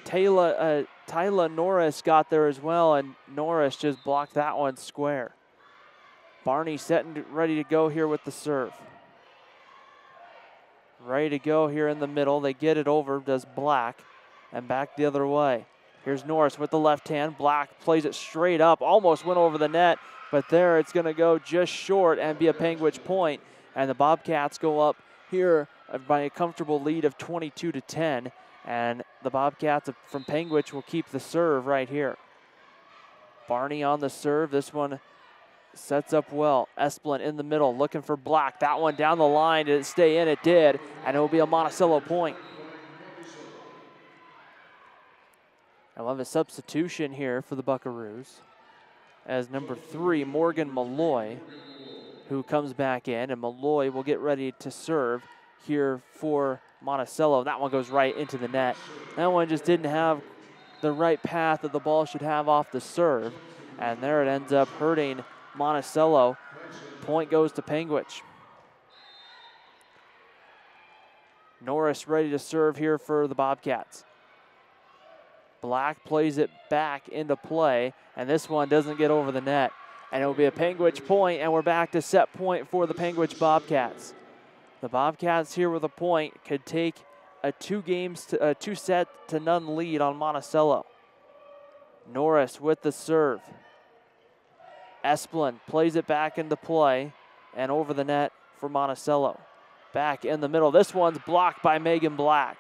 Speaker 2: Tyla Norris got there as well, and Norris just blocked that one square. Barney setting ready to go here with the serve. Ready to go here in the middle. They get it over, does Black, and back the other way. Here's Norris with the left hand. Black plays it straight up, almost went over the net, but there it's going to go just short and be a Panguitch point, and the Bobcats go up here by a comfortable lead of 22-10. And the Bobcats from Panguitch will keep the serve right here. Barney on the serve. This one sets up well. Esplin in the middle looking for Black. That one down the line. Did it stay in? It did. And it will be a Monticello point. I love a substitution here for the Buckaroos as number 3, Morgan Malloy, who comes back in. And Malloy will get ready to serve here for Monticello. That one goes right into the net. That one just didn't have the right path that the ball should have off the serve. And there it ends up hurting Monticello. Point goes to Panguitch. Norris ready to serve here for the Bobcats. Black plays it back into play, and this one doesn't get over the net. And it will be a Panguitch point, and we're back to set point for the Panguitch Bobcats. The Bobcats here with a point could take a 2-set-to-none lead on Monticello. Norris with the serve. Esplin plays it back into play and over the net for Monticello. Back in the middle. This one's blocked by Megan Black.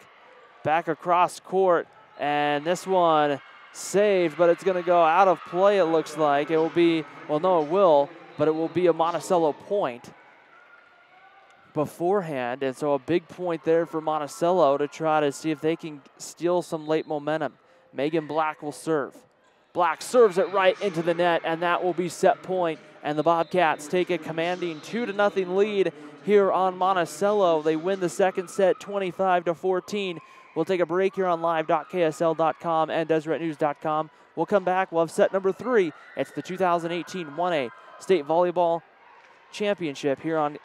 Speaker 2: Back across court, and this one saved, but it's going to go out of play, it looks like. It will be, well, no, it will, but it will be a Monticello point beforehand, and so a big point there for Monticello to try to see if they can steal some late momentum. Megan Black will serve. Black serves it right into the net, and that will be set point, and the Bobcats take a commanding 2-0 lead here on Monticello. They win the second set 25-14. We'll take a break here on live.ksl.com and DeseretNews.com. We'll come back. We'll have set number 3. It's the 2018 1A State Volleyball Championship here on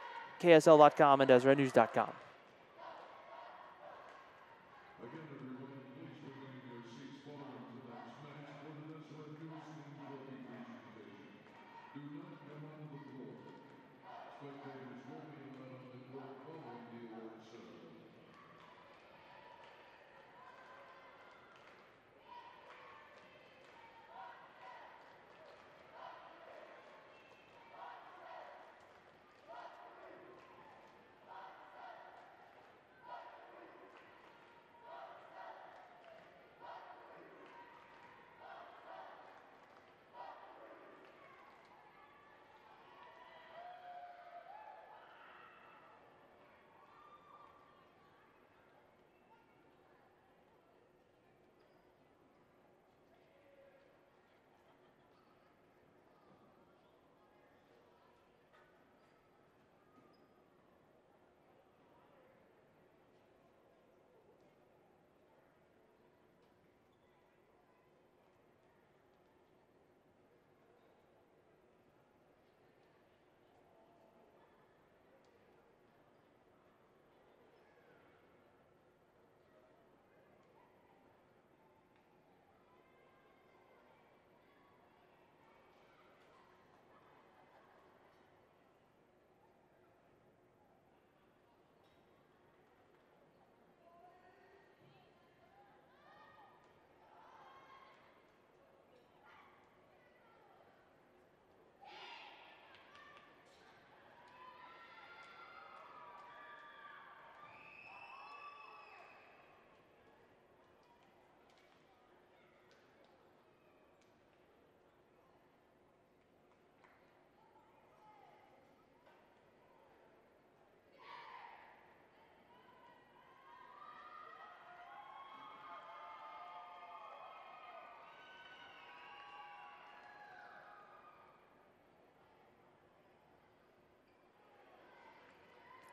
Speaker 2: KSL.com and DeseretNews.com.
Speaker 1: Again, everyone, please remain in your seats following tonight's match for the Deseret News Team Trophy presentation. Do not come on the floor. Spectators will be allowed the court following the award ceremony.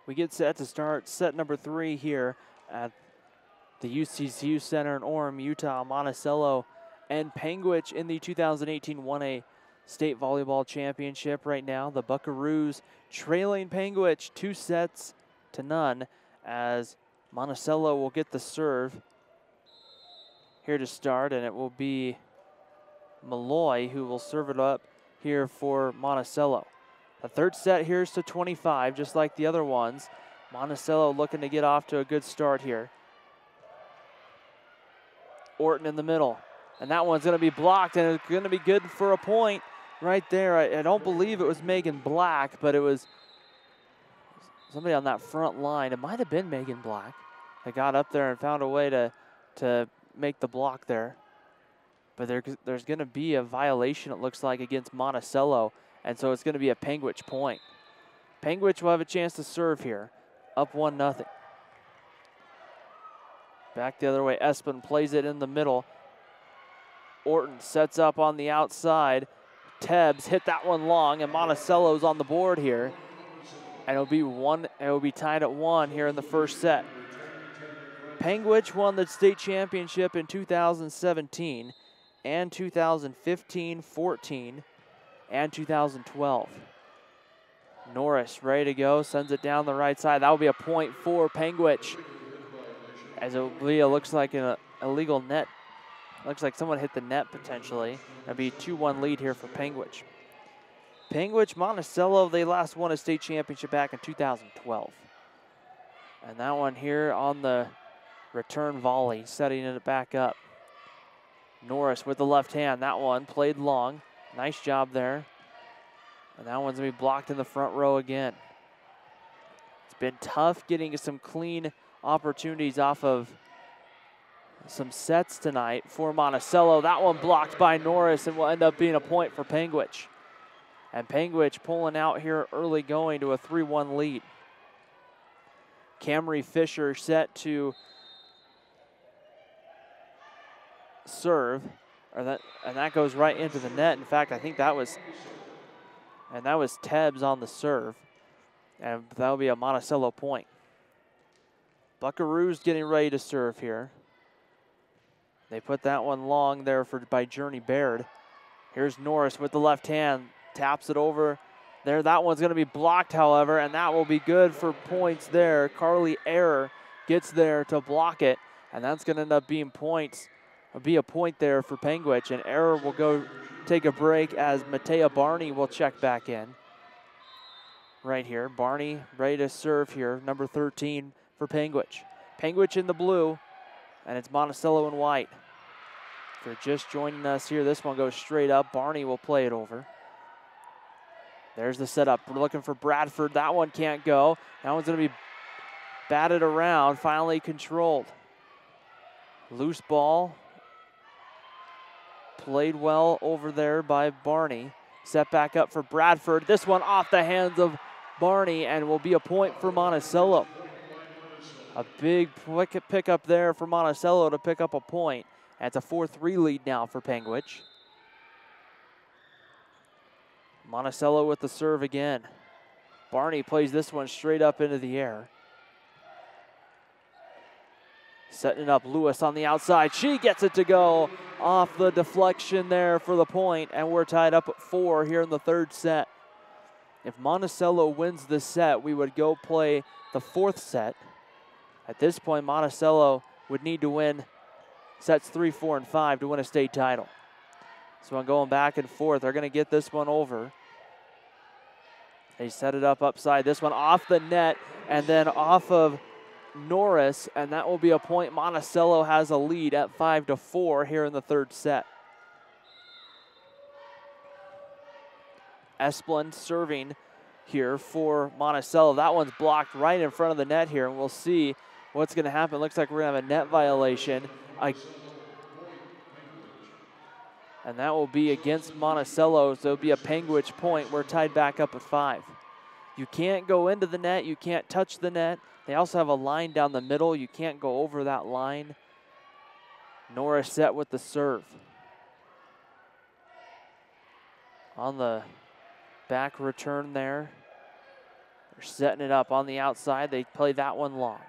Speaker 2: we get set to start set number 3 here at the UCCU Center in Orem, Utah. Monticello and Panguitch in the 2018 1A State Volleyball Championship right now. The Buckaroos trailing Panguitch 2-0 as Monticello will get the serve here to start, and it will be Malloy who will serve it up here for Monticello. The third set here is to 25, just like the other ones. Monticello looking to get off to a good start here. Orton in the middle, and that one's going to be blocked, and it's going to be good for a point right there. I don't believe it was Megan Black, but it was somebody on that front line. It might have been Megan Black that got up there and found a way to make the block there. But there's going to be a violation, it looks like, against Monticello, and so it's going to be a Panguitch point. Panguitch will have a chance to serve here, up 1-0. Back the other way, Espen plays it in the middle. Orton sets up on the outside. Tebbs hit that one long, and Monticello's on the board here. And it'll be tied at 1 here in the first set. Panguitch won the state championship in 2017 and 2015, 14, and 2012. Norris ready to go, sends it down the right side. That will be a point for Panguitch, as it will be, it looks like an illegal net. Looks like someone hit the net potentially. That'll be a 2-1 lead here for Panguitch. Panguitch, Monticello, they last won a state championship back in 2012. And that one here on the return volley, setting it back up. Norris with the left hand. That one played long. Nice job there. And that one's going to be blocked in the front row again. It's been tough getting some clean opportunities off of some sets tonight for Monticello. That one blocked by Norris and will end up being a point for Panguitch. And Panguitch pulling out here early, going to a 3-1 lead. Camry Fisher set to serve, and that goes right into the net. In fact, I think that was Tebbs on the serve, and that'll be a Monticello point. Buckaroos getting ready to serve here. They put that one long there by Journey Baird. Here's Norris with the left hand, taps it over there. That one's going to be blocked, however, and that will be good for points there. Carly Ayer gets there to block it, and that's going to end up being points. It'll be a point there for Panguitch, and Ayer will go take a break as Matea Barney will check back in. Right here, Barney ready to serve here, number 13 for Panguitch. Panguitch in the blue, and it's Monticello in white. If you're just joining us here, this one goes straight up. Barney will play it over. There's the setup. We're looking for Bradford. That one can't go. That one's going to be batted around, finally controlled. Loose ball. Played well over there by Barney. Set back up for Bradford. This one off the hands of Barney and will be a point for Monticello. A big pick up there for Monticello to pick up a point. And it's a 4-3 lead now for Panguitch. Monticello with the serve again. Barney plays this one straight up into the air. Setting it up, Lewis on the outside. She gets it to go off the deflection there for the point, and we're tied up at 4 here in the third set. If Monticello wins this set, we would go play the fourth set. At this point, Monticello would need to win sets 3, 4, and 5 to win a state title. So I'm going back and forth. They're going to get this one over. They set it up upside. This one off the net and then off of Norris, and that will be a point. Monticello has a lead at 5-4 here in the third set. Esplin serving here for Monticello. That one's blocked right in front of the net here, and we'll see what's going to happen. Looks like we're going to have a net violation. And that will be against Monticello, so it'll be a Panguitch point. We're tied back up at 5. You can't go into the net. You can't touch the net. They also have a line down the middle. You can't go over that line. Norris set with the serve. On the back return there, They're setting it up on the outside. They play that one long.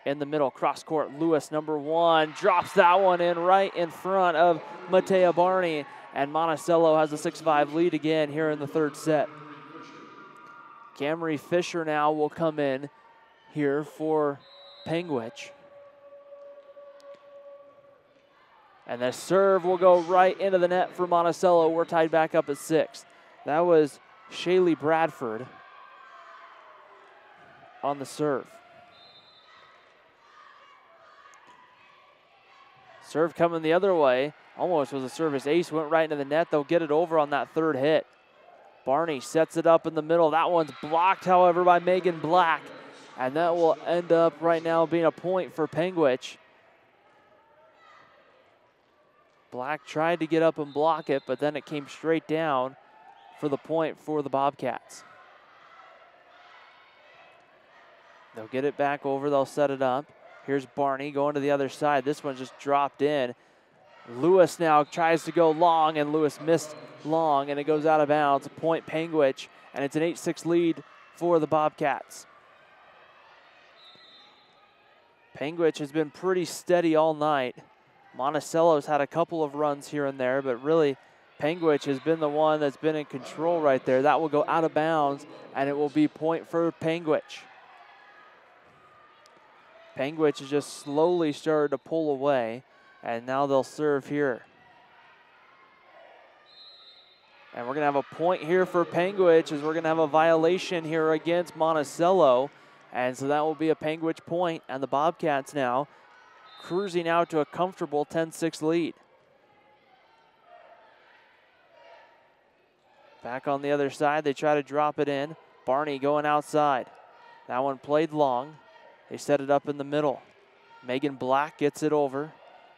Speaker 2: In the middle, cross court, Lewis, number 1, drops that one in right in front of Matea Barney. And Monticello has a 6-5 lead again here in the third set. Camry Fisher now will come in here for Panguitch. And the serve will go right into the net for Monticello. We're tied back up at 6. That was Shaylee Bradford on the serve. Serve coming the other way. Almost was a service ace. Went right into the net. They'll get it over on that third hit. Barney sets it up in the middle. That one's blocked, however, by Megan Black. And that will end up right now being a point for Panguitch. Black tried to get up and block it, but then it came straight down for the point for the Bobcats. They'll get it back over. They'll set it up. Here's Barney going to the other side. This one just dropped in. Lewis now tries to go long, and Lewis missed long, and it goes out of bounds. Point Panguitch, and it's an 8-6 lead for the Bobcats. Panguitch has been pretty steady all night. Monticello's had a couple of runs here and there, but really Panguitch has been the one that's been in control right there. That will go out of bounds, and it will be point for Panguitch. Panguitch has just slowly started to pull away, and now they'll serve here. And we're going to have a point here for Panguitch, as we're going to have a violation here against Monticello. And so that will be a Panguitch point, and the Bobcats now cruising out to a comfortable 10-6 lead. Back on the other side, they try to drop it in. Barney going outside. That one played long. They set it up in the middle. Megan Black gets it over.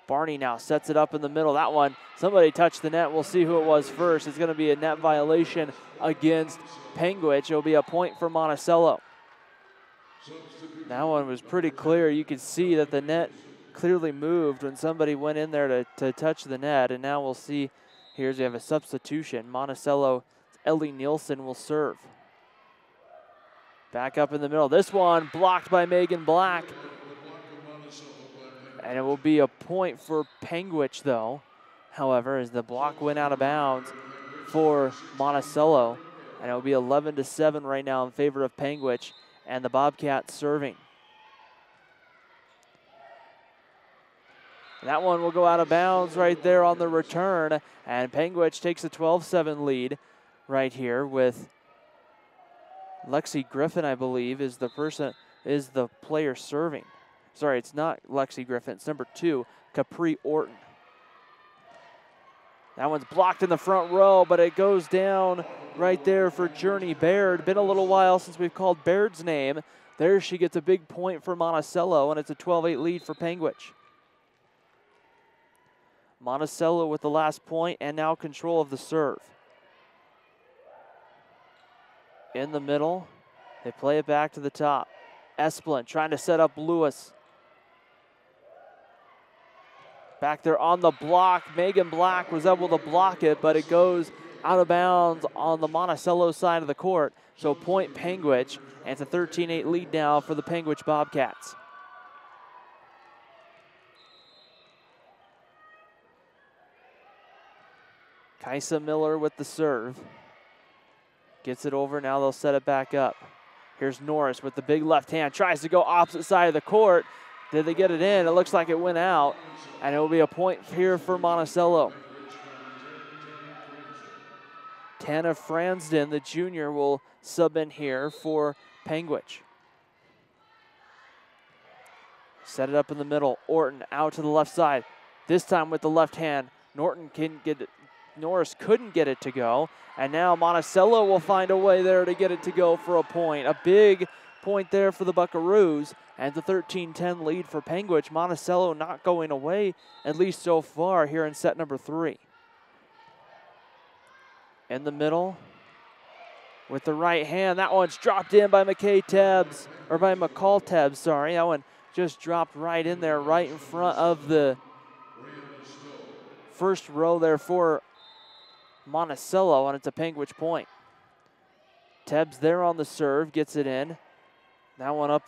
Speaker 2: Barney now sets it up in the middle. That one, somebody touched the net. We'll see who it was first. It's going to be a net violation against Panguitch. It'll be a point for Monticello. That one was pretty clear. You could see that the net clearly moved when somebody went in there to touch the net. And now we'll see, here's we have a substitution. Monticello, Ellie Nielsen will serve. Back up in the middle. This one blocked by Megan Black. And it will be a point for Panguitch, though. However, as the block went out of bounds for Monticello. And it will be 11-7 right now in favor of Panguitch, and the Bobcats serving. That one will go out of bounds right there on the return, and Panguitch takes a 12-7 lead right here with Lexi Griffin, I believe, is the player serving. Sorry, it's not Lexi Griffin. It's number 2, Capri Orton. That one's blocked in the front row, but it goes down right there for Journey Baird. Been a little while since we've called Baird's name. There she gets a big point for Monticello, and it's a 12-8 lead for Panguitch. Monticello with the last point and now control of the serve. In the middle, they play it back to the top. Esplin trying to set up Lewis. Back there on the block, Megan Black was able to block it, but it goes out of bounds on the Monticello side of the court. So point Panguitch, and it's a 13-8 lead now for the Panguitch Bobcats. Kaisa Miller with the serve. Gets it over, now they'll set it back up. Here's Norris with the big left hand, tries to go opposite side of the court. Did they get it in? It looks like it went out, and it will be a point here for Monticello. Tana Fransden, the junior, will sub in here for Panguitch. Set it up in the middle. Orton out to the left side. This time with the left hand. Norris couldn't get it to go, and now Monticello will find a way there to get it to go for a point. A big point there for the Buckaroos, and the 13-10 lead for Panguitch. Monticello not going away, at least so far here in set number 3. In the middle with the right hand. That one's dropped in by McCall Tebbs, sorry. That one just dropped right in there, right in front of the first row there for Monticello, and it's a Panguitch point. Tebbs there on the serve, gets it in. That one up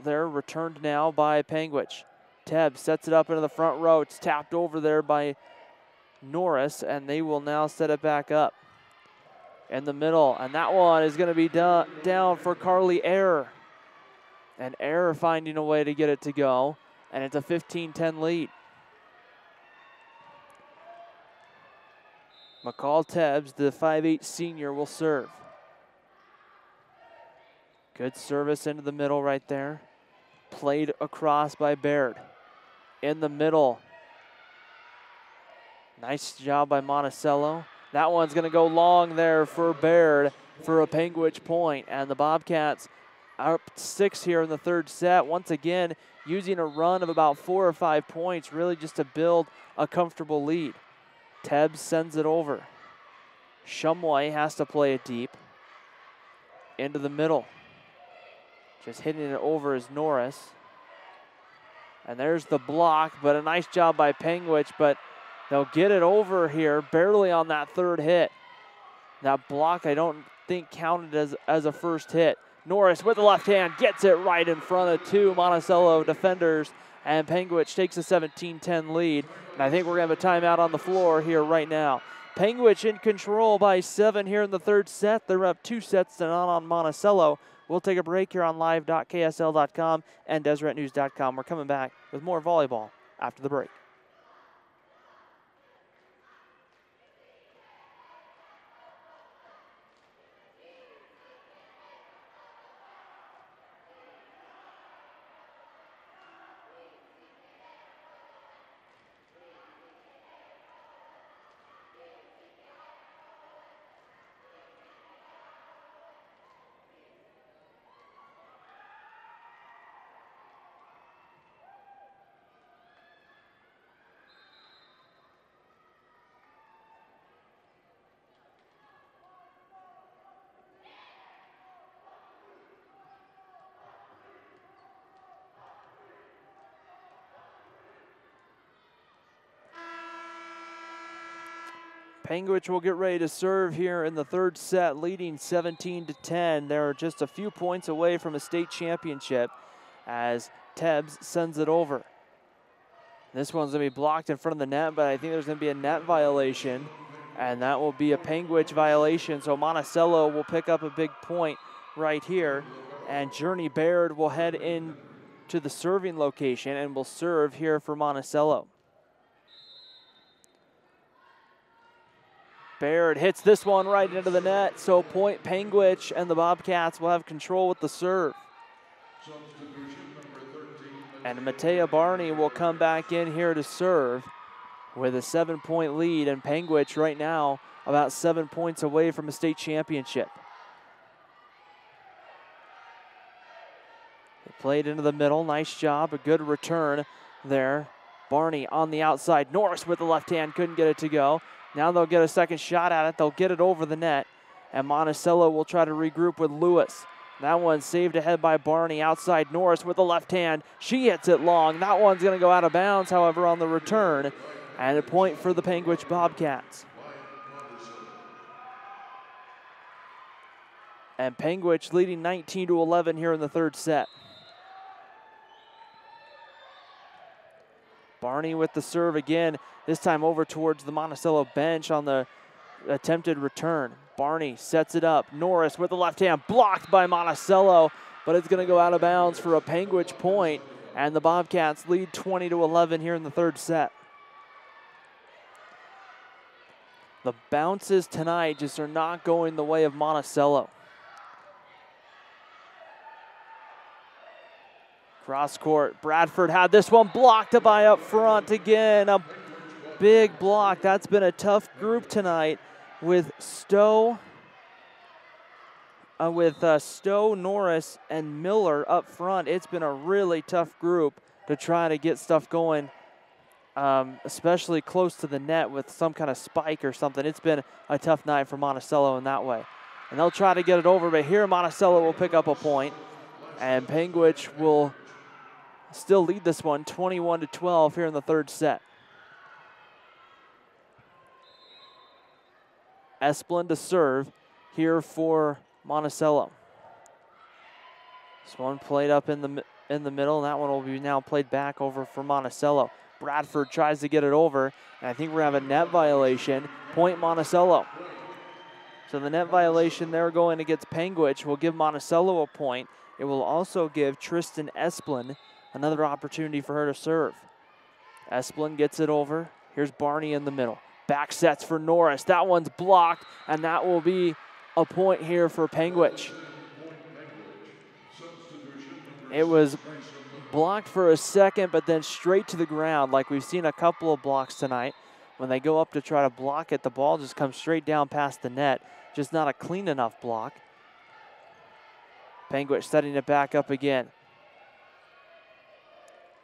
Speaker 2: there, returned now by Panguitch. Tebbs sets it up into the front row. It's tapped over there by Norris, and they will now set it back up in the middle. And that one is going to be down for Carly Eyre. And Eyre finding a way to get it to go, and it's a 15-10 lead. McCall Tebbs, the 5'8" senior, will serve. Good service into the middle right there. Played across by Baird. In the middle. Nice job by Monticello. That one's going to go long there for Baird for a Panguitch point. And the Bobcats up 6 here in the third set. Once again, using a run of about 4 or 5 points, really just to build a comfortable lead. Tebbs sends it over. Shumway has to play it deep. Into the middle. Just hitting it over is Norris. And there's the block, but a nice job by Panguitch, but they'll get it over here, barely on that third hit. That block I don't think counted as a first hit. Norris with the left hand gets it right in front of 2 Monticello defenders, and Panguitch takes a 17-10 lead. And I think we're going to have a timeout on the floor here right now. Panguitch in control by 7 here in the third set. They're up 2 sets to none on Monticello. We'll take a break here on live.ksl.com and DeseretNews.com. We're coming back with more volleyball after the break. Panguitch will get ready to serve here in the third set, leading 17-10. They're just a few points away from a state championship as Tebbs sends it over. This one's going to be blocked in front of the net, but I think there's going to be a net violation, and that will be a Panguitch violation. So Monticello will pick up a big point right here, and Journey Baird will head in to the serving location and will serve here for Monticello. Baird hits this one right into the net, so point Panguitch, and the Bobcats will have control with the serve. And Matea Barney will come back in here to serve with a 7-point lead, and Panguitch right now about 7 points away from a state championship. They played into the middle, nice job, a good return there. Barney on the outside, Norris with the left hand, couldn't get it to go. Now they'll get a second shot at it. They'll get it over the net. And Monticello will try to regroup with Lewis. That one saved ahead by Barney. Outside Norris with the left hand. She hits it long. That one's going to go out of bounds, however, on the return. And a point for the Panguitch Bobcats. And Panguitch leading 19-11 here in the third set. Barney with the serve again, this time over towards the Monticello bench on the attempted return. Barney sets it up. Norris with the left hand, blocked by Monticello, but it's going to go out of bounds for a Panguitch point, and the Bobcats lead 20-11 here in the third set. The bounces tonight just are not going the way of Monticello. Cross court, Bradford had this one blocked by up front again. A big block. That's been a tough group tonight with Stowe, Norris, and Miller up front. It's been a really tough group to try to get stuff going, especially close to the net with some kind of spike or something. It's been a tough night for Monticello in that way. And they'll try to get it over, but here Monticello will pick up a point, and Panguitch will still lead this one 21-12 here in the third set. Esplin to serve here for Monticello. This one played up in the middle, and that one will be now played back over for Monticello. Bradford tries to get it over, and I think we're having a net violation. Point Monticello. So the net violation there going against Panguitch will give Monticello a point. It will also give Tristan Esplin another opportunity for her to serve. Esplin gets it over. Here's Barney in the middle. Back sets for Norris. That one's blocked, and that will be a point here for Panguitch. It was blocked for a second, but then straight to the ground, like we've seen a couple of blocks tonight. When they go up to try to block it, the ball just comes straight down past the net. Just not a clean enough block. Panguitch setting it back up again.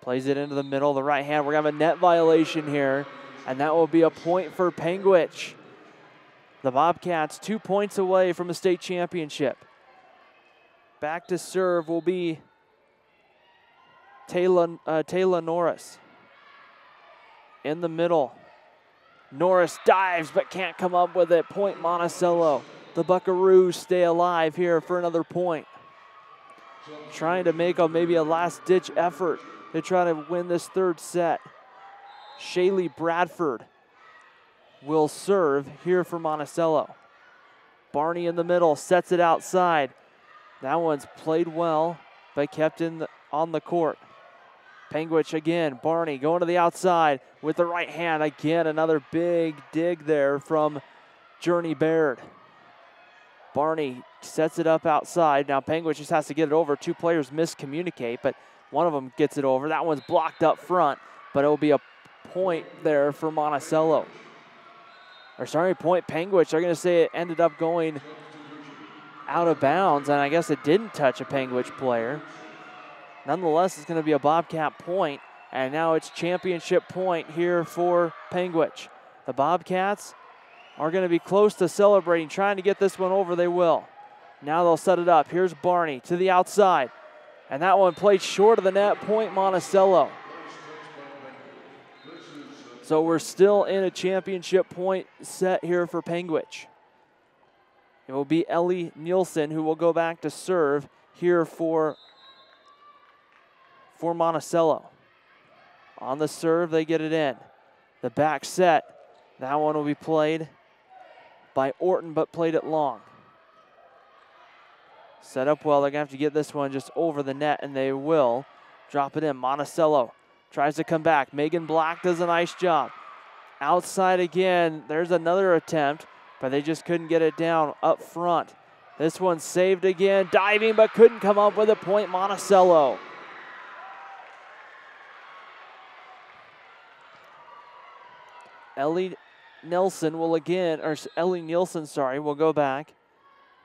Speaker 2: Plays it into the middle, the right hand. We're going to have a net violation here, and that will be a point for Panguitch. The Bobcats 2 points away from a state championship. Back to serve will be Taylor Norris. In the middle. Norris dives but can't come up with it. Point Monticello. The Buckaroos stay alive here for another point. Trying to make maybe a last-ditch effort to try to win this third set. Shaylee Bradford will serve here for Monticello. Barney in the middle, sets it outside. That one's played well, but kept on the court. Panguitch again, Barney going to the outside with the right hand. Again, another big dig there from Journey Baird. Barney sets it up outside. Now Panguitch just has to get it over. Two players miscommunicate, but one of them gets it over. That one's blocked up front, but it will be a point there for Monticello. Or sorry, point Panguitch. They're going to say it ended up going out of bounds, and I guess it didn't touch a Panguitch player. Nonetheless, it's going to be a Bobcat point, and now it's championship point here for Panguitch. The Bobcats are going to be close to celebrating, trying to get this one over. They will. Now they'll set it up. Here's Barney to the outside, and that one played short of the net. Point Monticello. So we're still in a championship point set here for Panguitch. It will be Ellie Nielsen who will go back to serve here for Monticello. On the serve, they get it in. The back set, that one will be played by Orton, but played it long. Set up well. They're going to have to get this one just over the net, and they will. Drop it in. Monticello tries to come back. Megan Black does a nice job. Outside again. There's another attempt, but they just couldn't get it down up front. This one saved again. Diving, but couldn't come up with a point. Monticello. Ellie Nielsen, will go back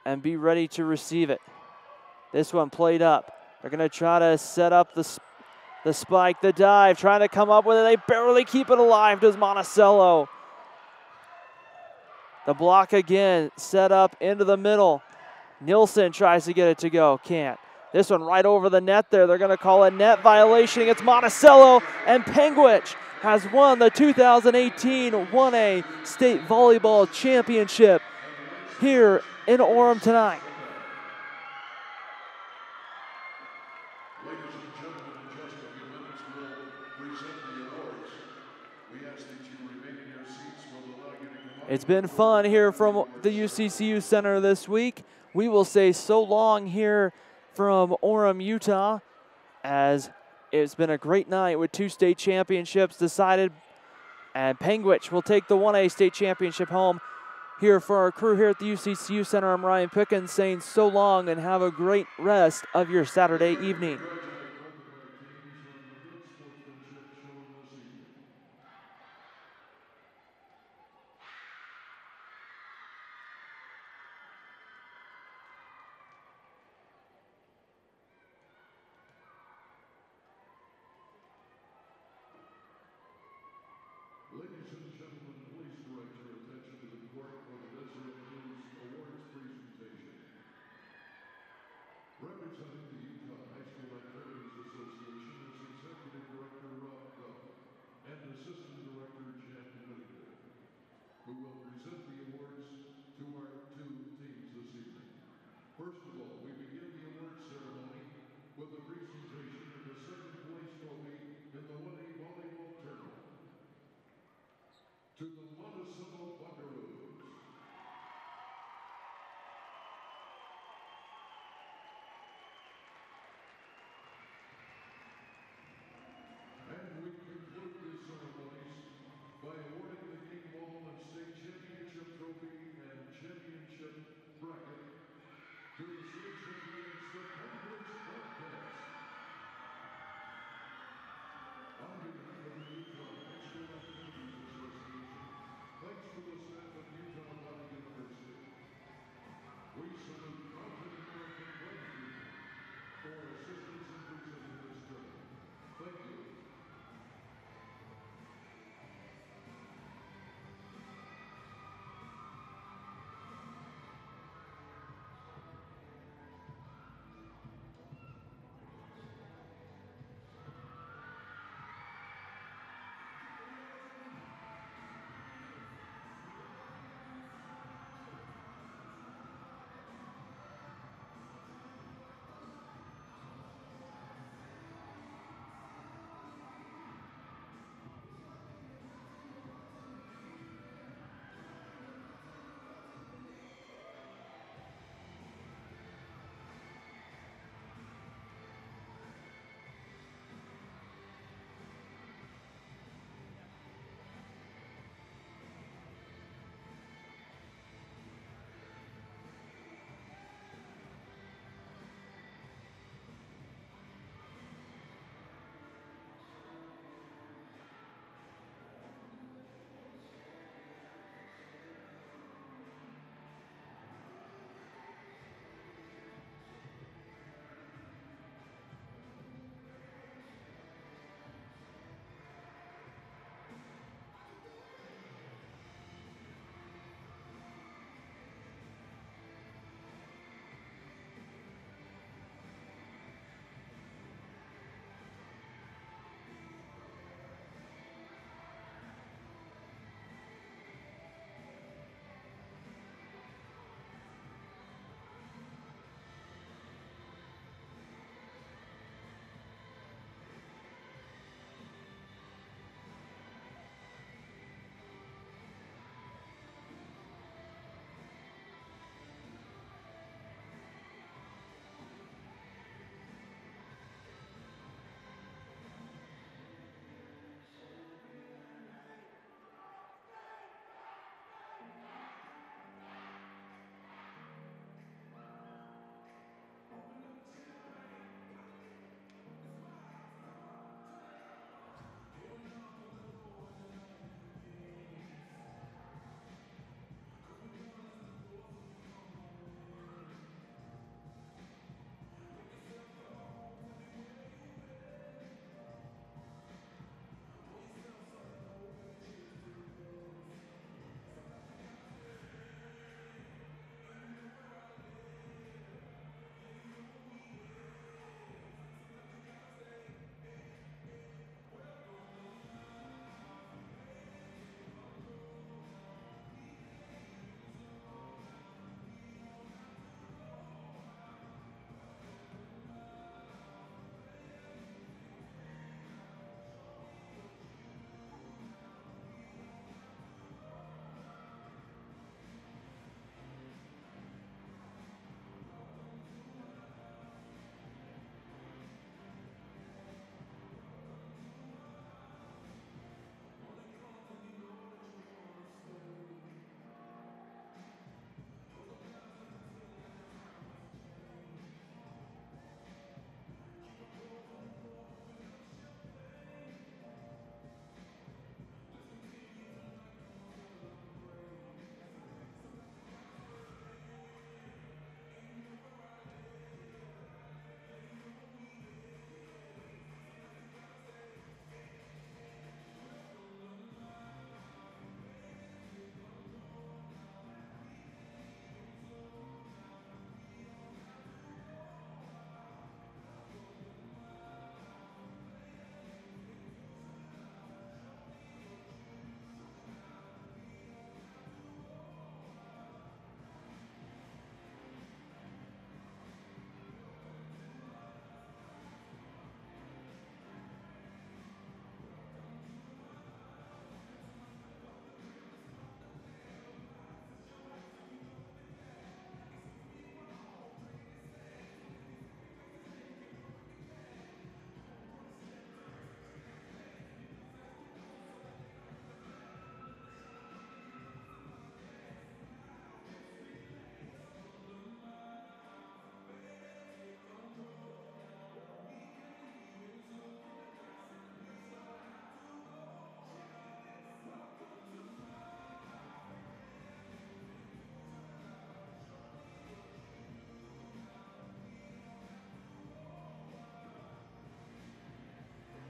Speaker 2: and be ready to receive it. This one played up. They're going to try to set up the spike, the dive, trying to come up with it. They barely keep it alive, does Monticello. The block again, set up into the middle. Nielsen tries to get it to go, can't. This one right over the net there. They're going to call a net violation against Monticello, and Panguitch has won the 2018 1A State Volleyball Championship here in Orem tonight.
Speaker 1: Ladies and gentlemen, in just a few minutes, we'll present the awards. We ask that you remain in your seats. We'll allow you to come up.
Speaker 2: It's been fun here from the UCCU Center this week. We will say so long here from Orem, Utah, as it's been a great night with 2 state championships decided, and Panguitch will take the 1A state championship home. Here for our crew here at the UCCU Center, I'm Ryan Pickens saying so long and have a great rest of your Saturday evening.